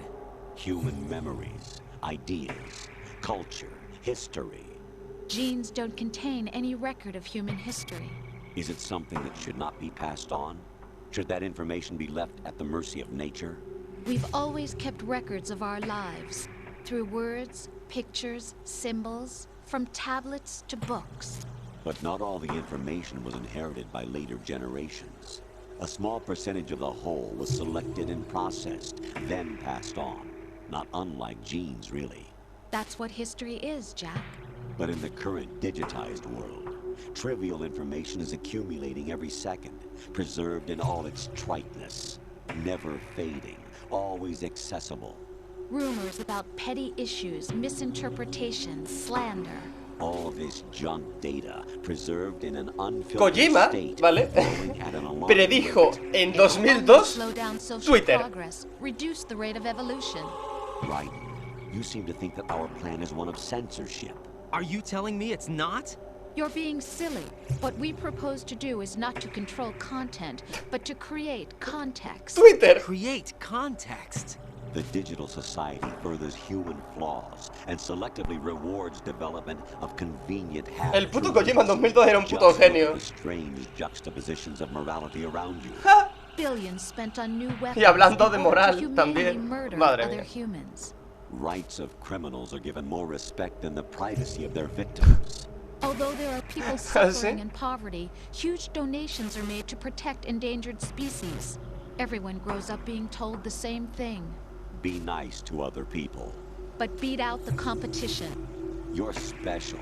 Human memories, ideas, culture, history. Genes don't contain any record of human history. Is it something that should not be passed on? Should that information be left at the mercy of nature? We've always kept records of our lives, through words, pictures, symbols, from tablets to books. But not all the information was inherited by later generations. A small percentage of the whole was selected and processed, then passed on. Not unlike genes, really. That's what history is, Jack. But in the current digitized world, trivial information is accumulating every second, preserved in all its triteness, never fading, always accessible. Rumors about petty issues, misinterpretations, slander. All this junk data preserved in an unfiltered Kojima, state, ¿vale? Predijo en 2002 Twitter. Reduce the rate of evolution. Right. You seem to think that our plan is one of censorship. Are you telling me it's not? You're being silly. What we propose to do is not to control content, but to create context. Twitter. Create context. The digital society furthers human flaws and selectively rewards development of convenient habits. El puto Kojima en 2002 era un puto genio. The strange juxtapositions of morality around you. Billions spent on new weapons. Y hablando de moral también. Madre mía. Humans. Rights of criminals are given more respect than the privacy of their victims. Although there are people suffering in poverty, huge donations are made to protect endangered species. Everyone grows up being told the same thing. Be nice to other people. But beat out the competition. You're special.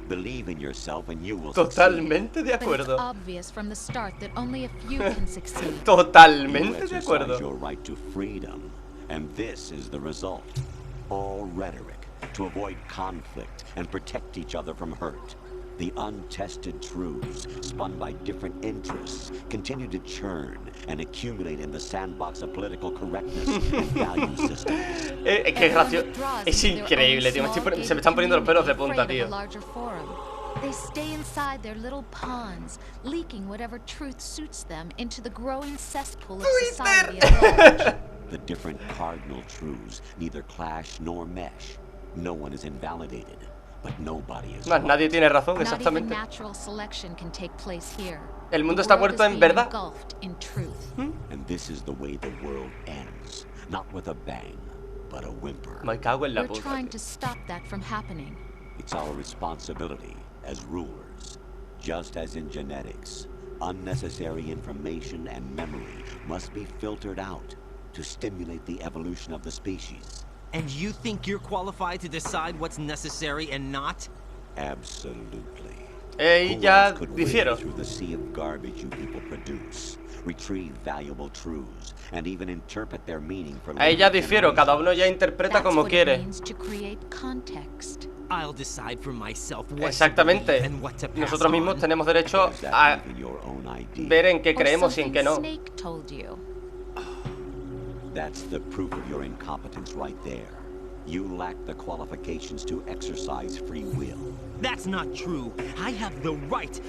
Believe in yourself and you will Totalmente de But it's acuerdo. obvious from the start that only a few can succeed. Totalmente de exercise acuerdo. your right to freedom, and this is the result. All rhetoric to avoid conflict and protect each other from hurt. The untested truths, spun by different interests, continue to churn and accumulate in the sandbox of political correctness and value systems. Qué gracioso. Es increíble, tío. Se me están poniendo los pelos de punta, tío. They stay inside their little ponds, leaking whatever truth suits them into the growing cesspool of society at large. The different cardinal truths neither clash nor mesh. No one is invalidated, but nobody is Más, nadie tiene razón, Not even exactamente. natural selection can take place here. El mundo The está world muerto is en being verdad. engulfed in truth. And this is the way the world ends. Not with a bang, but a whimper. Me cago en la We're puta. trying to stop that from happening. It's our responsibility as rulers. Just as in genetics, unnecessary information and memory must be filtered out to stimulate the evolution of the species. And you think you're qualified to decide what's necessary and not? Absolutely. Y ya Who else could difiero. wade through the sea of garbage you people produce, retrieve valuable truths, and even interpret their meaning for Ahí ya later difiero, cada uno ya interpreta That's como what quiere. it means to create context. I'll decide for myself what to Exactamente. believe and what to pass Nosotros mismos on. tenemos derecho Is that a even your own idea? ver en qué Or creemos y en qué no. something Snake told you. That's the proof of your incompetence right there. You lack the qualifications to exercise free will. That's not true. I have the right.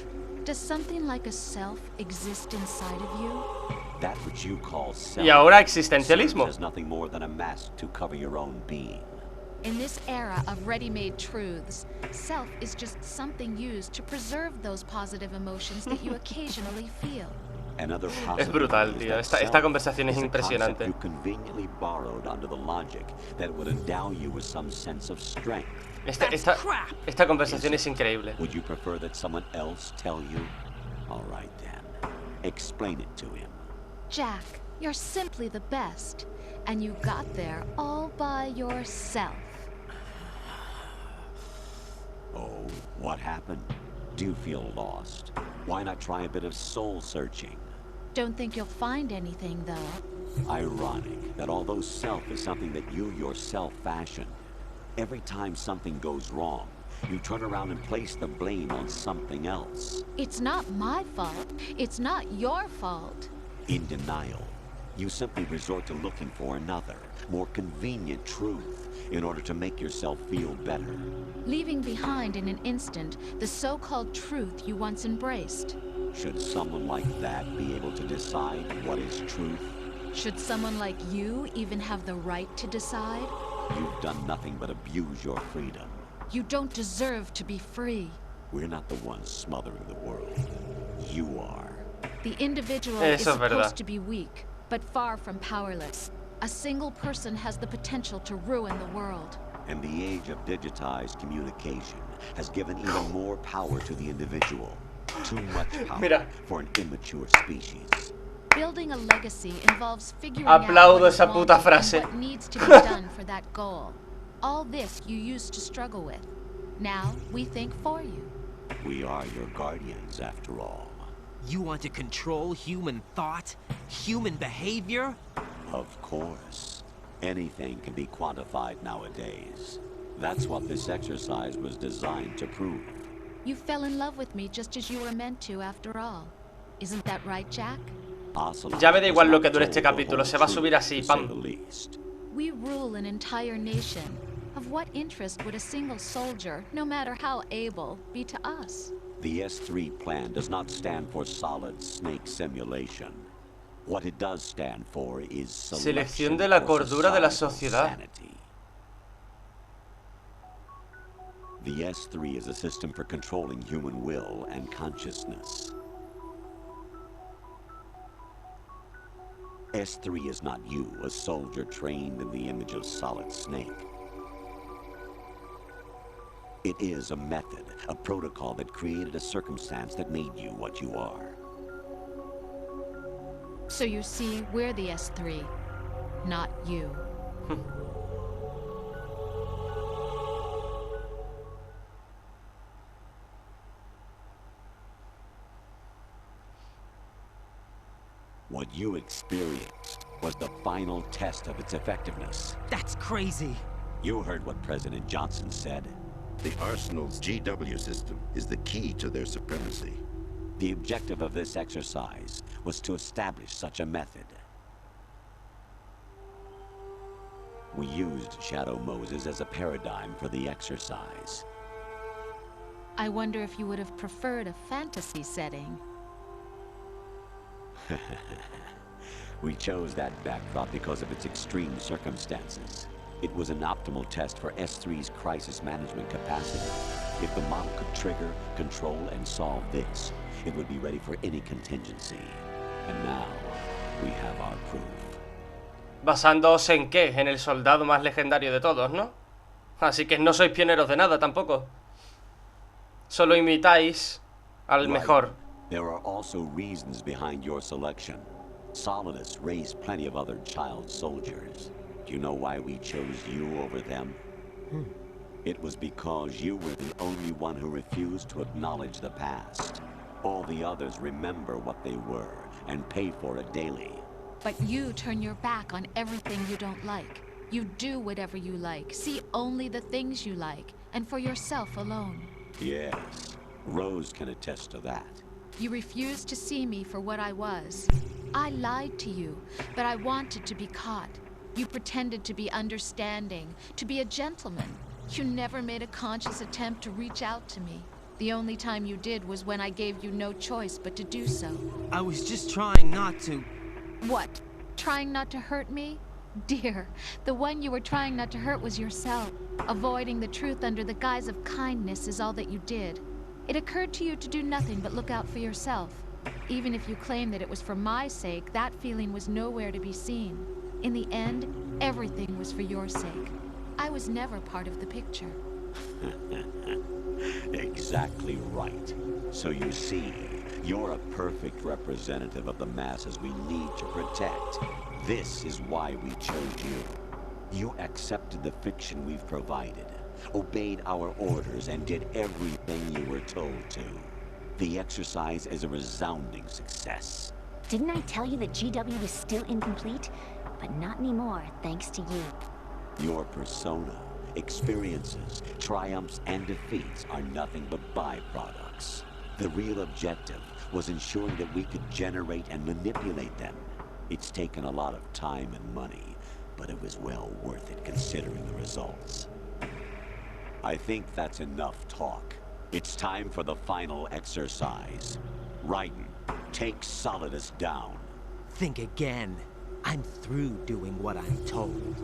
Does something like a self exist inside of you? That which you call self Y ahora serves existencialismo. as nothing more than a mask to cover your own being. In this era of ready-made truths, self is just something used to preserve those positive emotions that you occasionally feel. Another Es brutal, possibility is tío. that Esta self conversación es is a concept impresionante. you conveniently borrowed under the logic that would endow you with some sense of strength. Esta conversación es increíble. Would you prefer that someone else tell you? All right then. Explain it to him. Jack, you're simply the best, and you got there all by yourself. Oh, what happened? Do you feel lost? Why not try a bit of soul searching? Don't think you'll find anything, though. Ironic that although self is something that you yourself fashion, every time something goes wrong, you turn around and place the blame on something else. It's not my fault. It's not your fault. In denial, you simply resort to looking for another, more convenient truth in order to make yourself feel better. Leaving behind in an instant the so-called truth you once embraced. Should someone like that be able to decide what is truth? Should someone like you even have the right to decide? You've done nothing but abuse your freedom. You don't deserve to be free. We're not the ones smothering the world. You are. The individual is supposed to be weak, but far from powerless. A single person has the potential to ruin the world. And the age of digitized communication has given even more power to the individual. Too much power for an immature species. Building a legacy involves figuring out Aplaudo what is esa puta wanted frase. and what needs to be done for that goal. All this you used to struggle with. Now we think for you. We are your guardians, after all. You want to control human thought? Human behavior? Of course. Anything can be quantified nowadays. That's what this exercise was designed to prove. You fell in love with me just as you were meant to, after all. Isn't that right, Jack? Ya me da igual lo que dure este capítulo, se va a subir así, pam. We rule an entire nation. Of what interest would a single soldier, no matter how able, be to us? The S3 plan does not stand for solid snake simulation. What it does stand for is Selección de la cordura de la sociedad. sanity. The S3 is a system for controlling human will and consciousness. S3 is not you, a soldier trained in the image of Solid Snake. It is a method, a protocol that created a circumstance that made you what you are. So you see, we're the S3, not you. What you experienced was the final test of its effectiveness. That's crazy. You heard what President Johnson said. The Arsenal's GW system is the key to their supremacy. The objective of this exercise was to establish such a method. We used Shadow Moses as a paradigm for the exercise. I wonder if you would have preferred a fantasy setting. We chose that backdrop because of its extreme circumstances. It was an optimal test for S3's crisis management capacity. If the model could trigger, control, and solve this, it would be ready for any contingency. And now, we have our proof. ¿Basándose en qué? En el soldado más legendario de todos, ¿no? Así que no sois pioneros de nada tampoco. Solo imitáis al mejor. There are also reasons behind your selection. Solidus raised plenty of other child soldiers. Do you know why we chose you over them? It was because you were the only one who refused to acknowledge the past. All the others remember what they were and pay for it daily. But you turn your back on everything you don't like. You do whatever you like, see only the things you like, and for yourself alone. Yes, Rose can attest to that. You refused to see me for what I was. I lied to you, but I wanted to be caught. You pretended to be understanding, to be a gentleman. You never made a conscious attempt to reach out to me. The only time you did was when I gave you no choice but to do so. I was just trying not to... What? Trying not to hurt me? Dear, the one you were trying not to hurt was yourself. Avoiding the truth under the guise of kindness is all that you did. It occurred to you to do nothing but look out for yourself. Even if you claim that it was for my sake, that feeling was nowhere to be seen. In the end, everything was for your sake. I was never part of the picture. Exactly right. So you see, you're a perfect representative of the masses we need to protect. This is why we chose you. You accepted the fiction we've provided, obeyed our orders, and did everything you were told to. The exercise is a resounding success. Didn't I tell you that GW was still incomplete? But not anymore, thanks to you. Your persona, experiences, triumphs, and defeats are nothing but byproducts. The real objective was ensuring that we could generate and manipulate them. It's taken a lot of time and money, but it was well worth it considering the results. I think that's enough talk. It's time for the final exercise. Raiden, take Solidus down. Think again. I'm through doing what I'm told.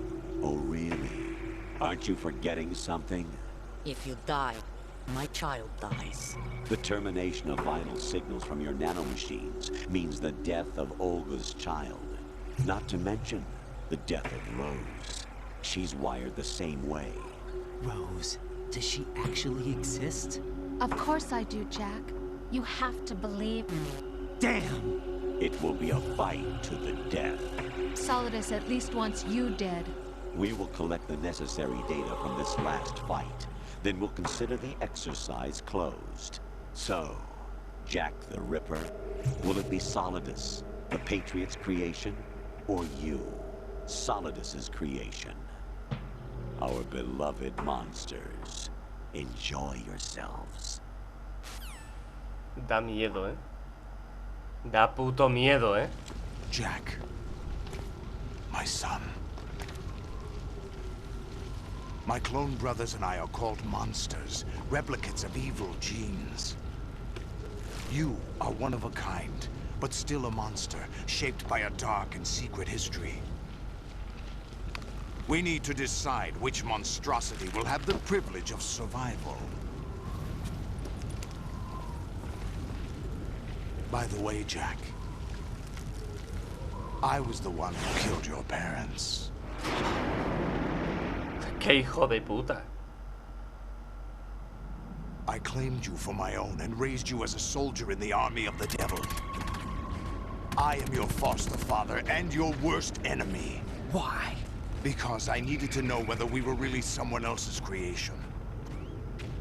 Oh, really? Aren't you forgetting something? If you die, my child dies. The termination of vital signals from your nanomachines means the death of Olga's child. Not to mention the death of Rose. She's wired the same way. Rose, does she actually exist? Of course I do, Jack. You have to believe me. Damn! It will be a fight to the death. Solidus at least wants you dead. We will collect the necessary data from this last fight. Then we'll consider the exercise closed. So, Jack the Ripper, will it be Solidus, the Patriot's creation, or you, Solidus's creation? Our beloved monsters, enjoy yourselves. Da miedo, ¿eh? Da puto miedo, ¿eh? Jack, my son. My clone brothers and I are called monsters, replicates of evil genes. You are one of a kind, but still a monster, shaped by a dark and secret history. We need to decide which monstrosity will have the privilege of survival. By the way, Jack, I was the one who killed your parents. ¡Qué hijo de puta! I claimed you for my own and raised you as a soldier in the army of the devil. I am your foster father and your worst enemy. Why? Because I needed to know whether we were really someone else's creation.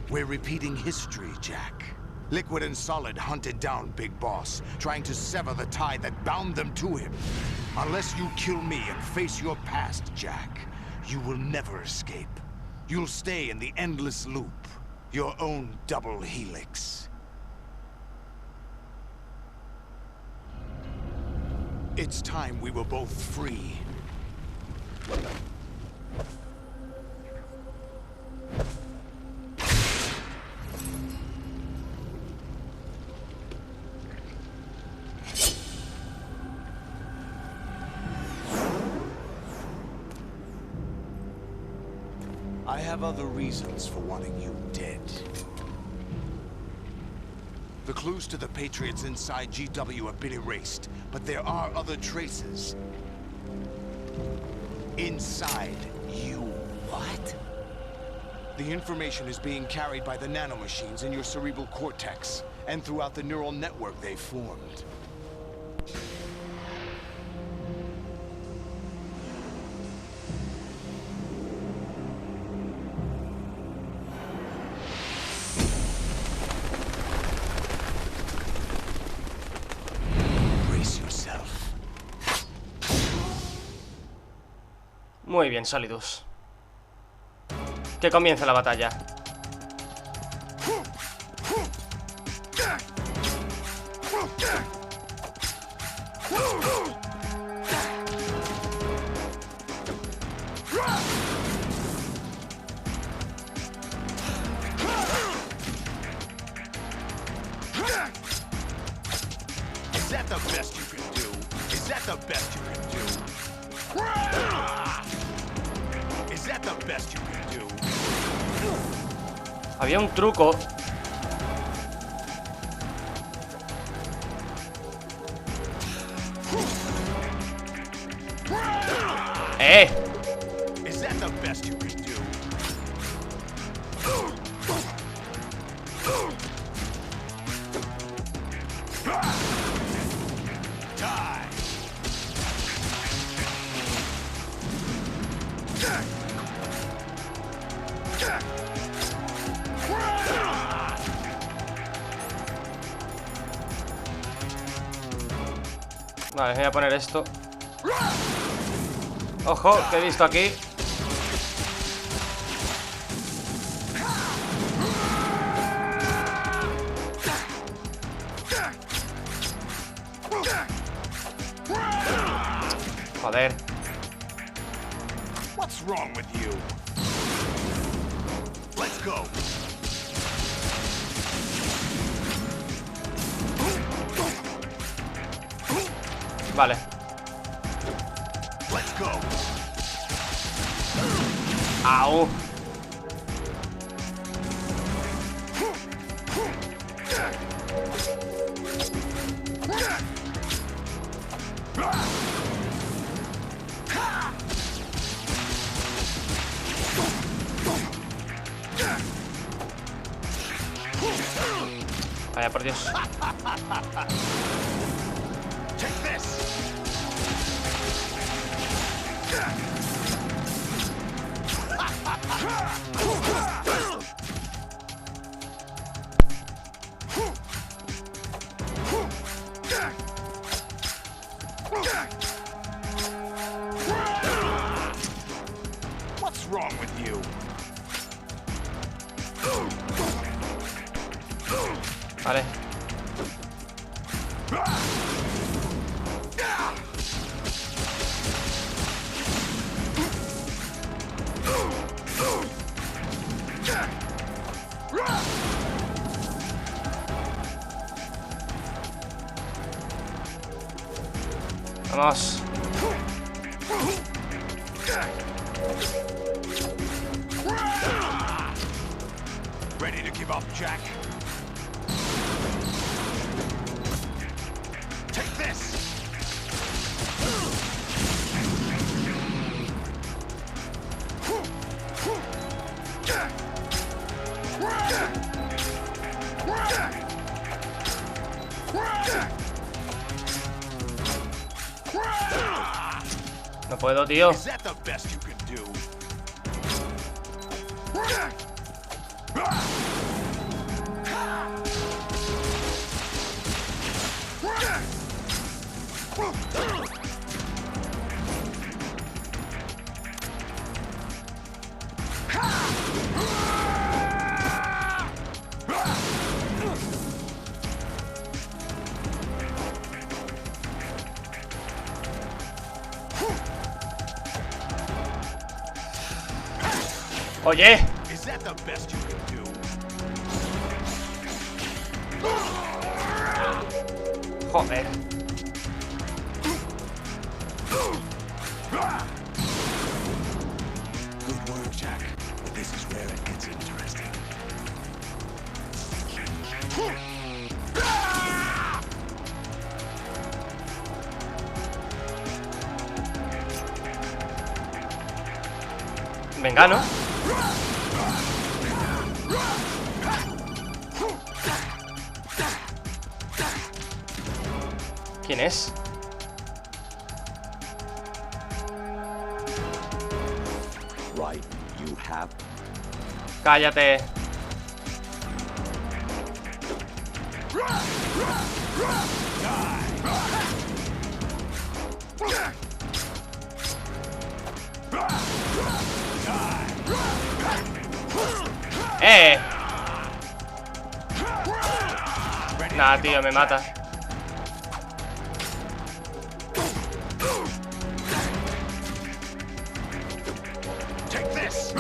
We're repeating history, Jack. Liquid and Solid hunted down Big Boss, trying to sever the tie that bound them to him. Unless you kill me and face your past, Jack, you will never escape. You'll stay in the endless loop, your own double helix. It's time we were both free. I have other reasons for wanting you dead. The clues to the Patriots inside GW have been erased, but there are other traces. Inside you. What? The information is being carried by the nanomachines in your cerebral cortex, and throughout the neural network they formed. Muy bien, Solidus. Que comience la batalla. Is that the best you can do? Is that the best you can do? Is that the best you can do? Había un truco. Is that the best you can do? Die. Vale, voy a poner esto. Ojo, que he visto aquí. Joder. What's wrong with you? Let's go. Vale. Let's go. Au. Vaya, por Dios. What's wrong with you? Vale. Vamos. Ready to give up, Jack? Take this! No puedo, tío. Is that the best you can do? Oye. Is that the best you can do? Joder. Good work, Jack. But this is where it gets interesting. Venga, ¿no? ¿Quién es? Right, you have. Cállate. Nah, tío, me mata. Take this.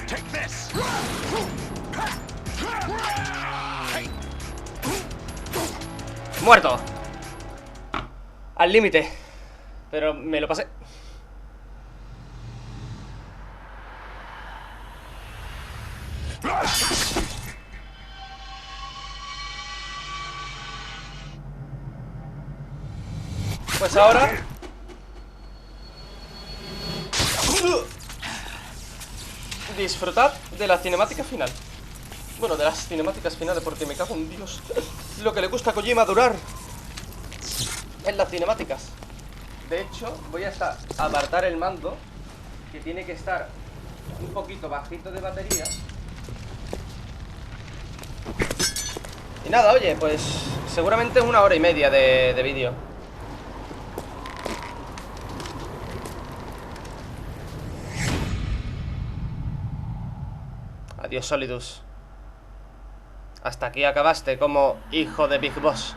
Take this. Muerto. Al límite. Pero me lo pasé. Pues ahora disfrutad de la cinemática final. Bueno, de las cinemáticas finales, porque me cago en Dios. Lo que le gusta a Kojima durar en las cinemáticas. De hecho, voy a apartar el mando, que tiene que estar un poquito bajito de batería. Y nada, oye, pues seguramente 1 hora y media de vídeo. Adiós, Solidus. Hasta aquí acabaste como hijo de Big Boss.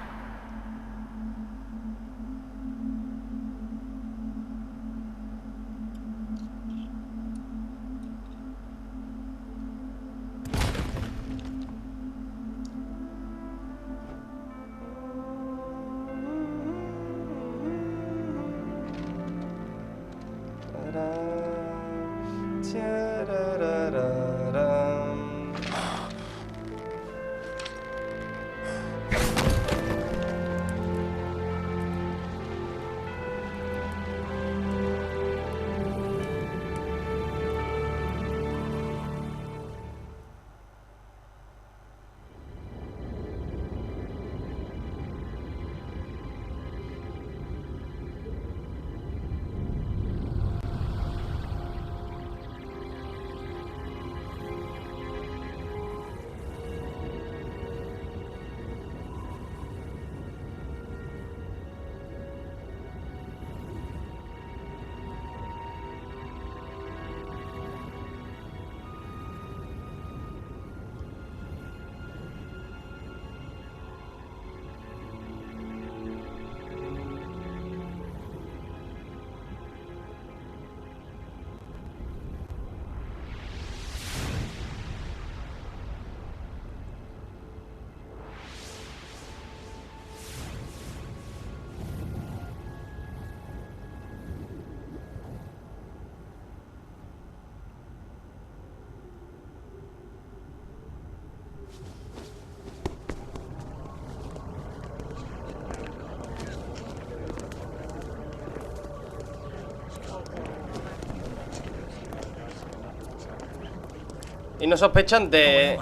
¿Y no sospechan de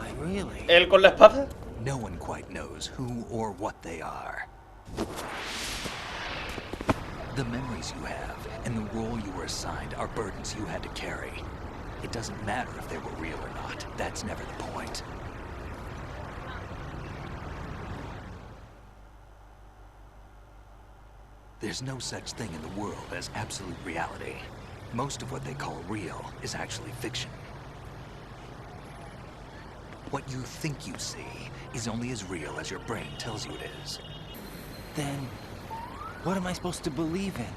él con la espada? No one quite knows who or what they are. The memories you have and the role you were assigned are burdens you had to carry. It doesn't matter if they were real or not. That's never the point. There's no such thing in the world as absolute reality. Most of what they call real is actually fiction. What you think you see is only as real as your brain tells you it is. Then, what am I supposed to believe in?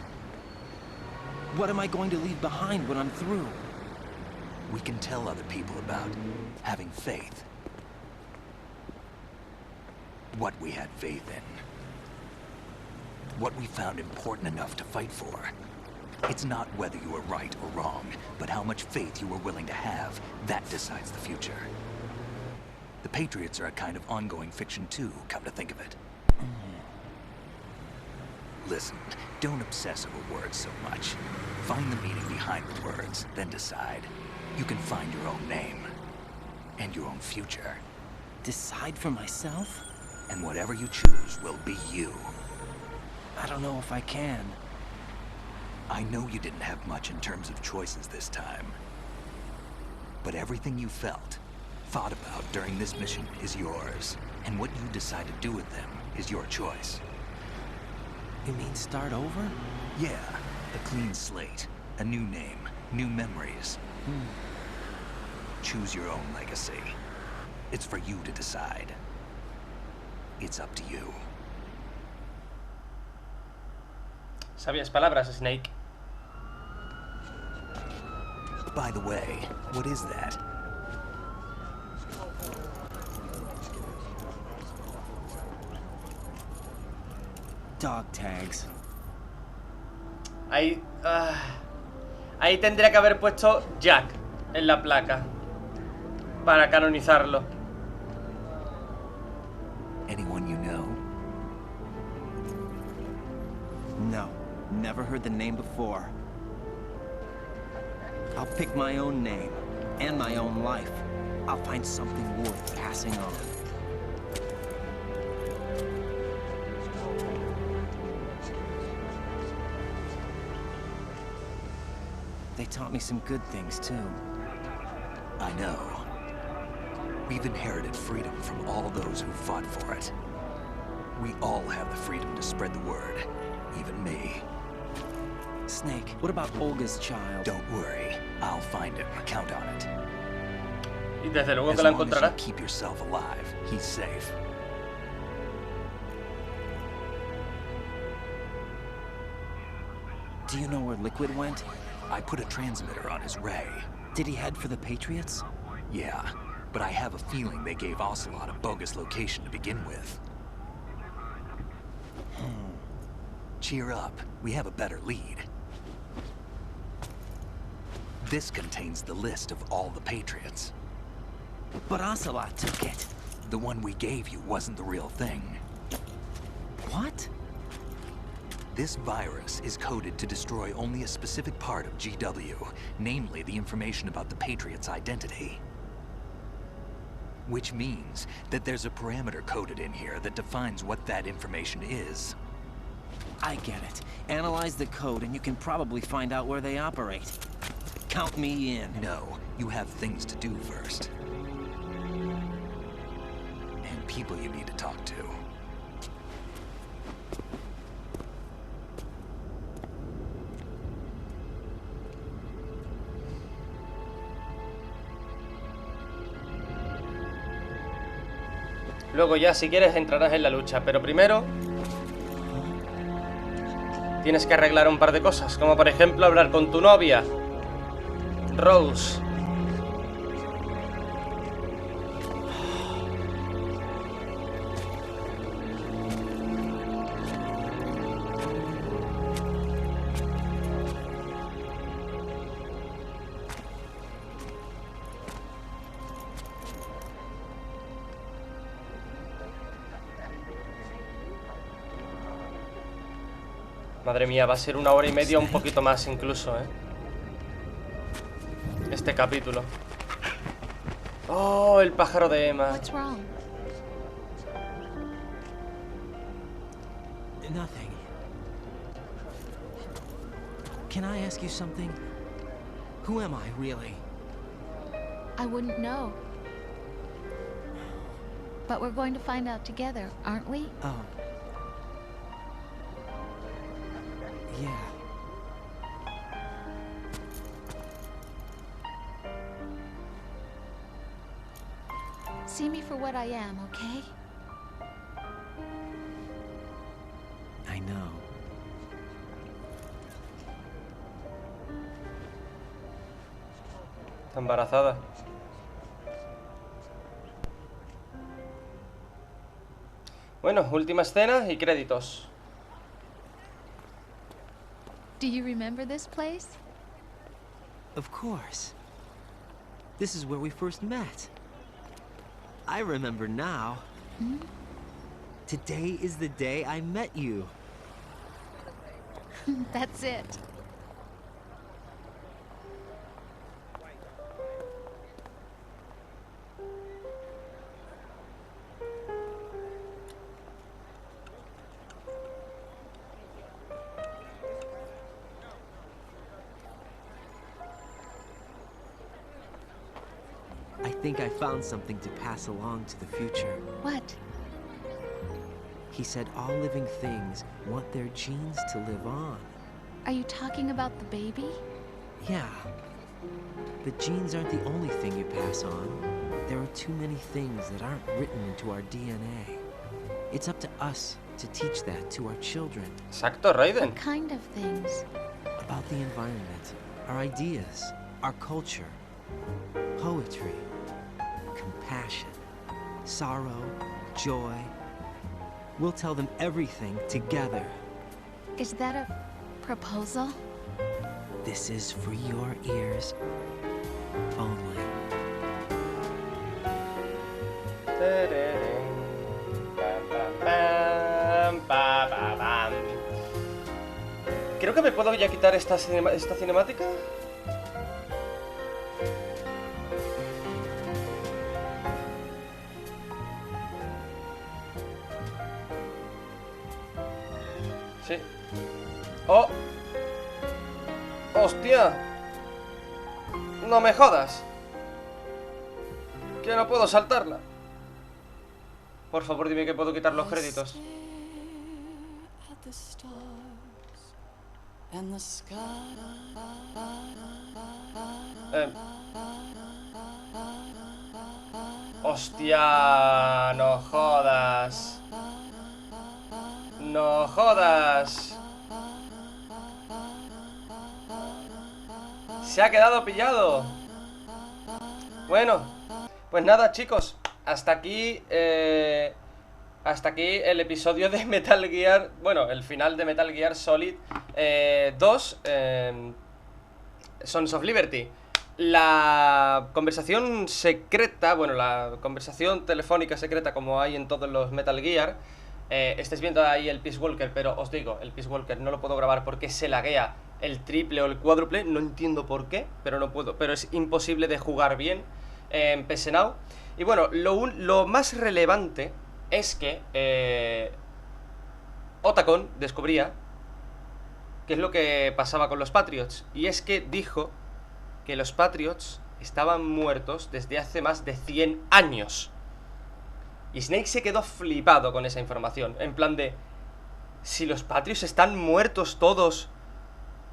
What am I going to leave behind when I'm through? We can tell other people about having faith. What we had faith in. What we found important enough to fight for. It's not whether you were right or wrong, but how much faith you were willing to have. That decides the future. The Patriots are a kind of ongoing fiction too, come to think of it. Listen, don't obsess over words so much. Find the meaning behind the words, then decide. You can find your own name. And your own future. Decide for myself? And whatever you choose will be you. I don't know if I can. I know you didn't have much in terms of choices this time. But everything you felt, thought about during this mission is yours. And what you decide to do with them is your choice. You mean start over? Yeah, a clean slate, a new name, new memories. Choose your own legacy. It's for you to decide. It's up to you. Sabias palabras, Snake. By the way, what is that? Dog tags. Ahí tendría que haber puesto Jack en la placa para canonizarlo. Anyone you know? No, never heard the name before. I'll pick my own name and my own life. I'll find something worth passing on. They taught me some good things, too. I know. We've inherited freedom from all those who fought for it. We all have the freedom to spread the word. Even me. Snake, what about Olga's child? Don't worry. I'll find him. Count on it. Y desde luego As que la long as encontrará. you keep yourself alive, he's safe. Do you know where Liquid went? I put a transmitter on his ray. Did he head for the Patriots? Yeah, but I have a feeling they gave Ocelot a bogus location to begin with. Cheer up. We have a better lead. This contains the list of all the Patriots. But Ocelot took it. The one we gave you wasn't the real thing. What? This virus is coded to destroy only a specific part of GW, namely the information about the Patriot's identity. Which means that there's a parameter coded in here that defines what that information is. I get it. Analyze the code and you can probably find out where they operate. Count me in. No, you have things to do first. And people you need to talk to. Luego ya, si quieres, entrarás en la lucha. Pero primero tienes que arreglar un par de cosas. Como por ejemplo hablar con tu novia, Rose. Madre mía, va a ser 1 hora y media, un poquito más incluso, ¿eh? Este capítulo. Oh, el pájaro de Emma. What's wrong? Nothing. Can I ask you something? Who am I, really? I wouldn't know. But we're going to find out together, aren't we? Oh. Yeah. See me for what I am, okay? know. Está embarazada. Bueno, última escena y créditos. Do you remember this place? Of course. This is where we first met. I remember now. Hmm? Today is the day I met you. That's it. I think I found something to pass along to the future. What? He said all living things want their genes to live on. Are you talking about the baby? Yeah. The genes aren't the only thing you pass on. There are too many things that aren't written into our DNA. It's up to us to teach that to our children. Exacto, Raiden. What kind of things? About the environment, our ideas, our culture, poetry, compassion, sorrow, joy. We'll tell them everything together. Is that a proposal? This is for your ears only. Creo que me puedo ya quitar esta cinemática. Sí. ¡Oh! ¡Hostia! ¡No me jodas! Que no puedo saltarla. Por favor, dime que puedo quitar los créditos. ¡Hostia! ¡No jodas! ¡No jodas! Se ha quedado pillado. Bueno, pues nada, chicos, hasta aquí el episodio de Metal Gear. Bueno, el final de Metal Gear Solid 2 Sons of Liberty. La conversación secreta, bueno, la conversación telefónica secreta como hay en todos los Metal Gear. Estáis viendo ahí el Peace Walker, pero os digo, el Peace Walker no lo puedo grabar porque se laguea el triple o el cuádruple. No entiendo por qué, pero no puedo. Pero es imposible de jugar bien en PS Now. Y bueno, lo más relevante es que Otacon descubría qué es lo que pasaba con los Patriots. Y es que dijo que los Patriots estaban muertos desde hace más de 100 años. Y Snake se quedó flipado con esa información. En plan de, si los Patriots están muertos todos,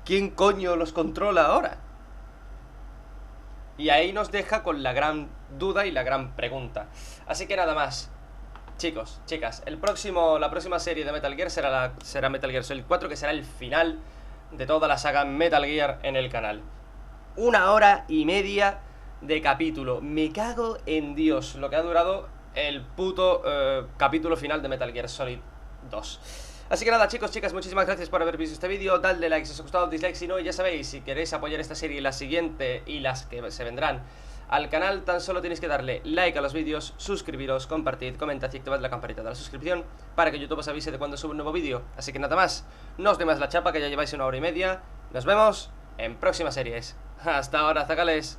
¿quién coño los controla ahora? Y ahí nos deja con la gran duda y la gran pregunta. Así que nada más, chicos, chicas, la próxima serie de Metal Gear será Metal Gear Solid 4, que será el final de toda la saga Metal Gear en el canal. 1 hora y media de capítulo. Me cago en Dios lo que ha durado el puto capítulo final de Metal Gear Solid 2. Así que nada, chicos, chicas, muchísimas gracias por haber visto este vídeo. Dadle like si os ha gustado, dislike si no. Y ya sabéis, si queréis apoyar esta serie y la siguiente y las que se vendrán al canal, tan solo tenéis que darle like a los vídeos, suscribiros, compartid, comentad y activad la campanita de la suscripción para que YouTube os avise de cuando subo un nuevo vídeo. Así que nada más, no os dé más la chapa, que ya lleváis 1 hora y media. Nos vemos en próximas series. Hasta ahora, zacales.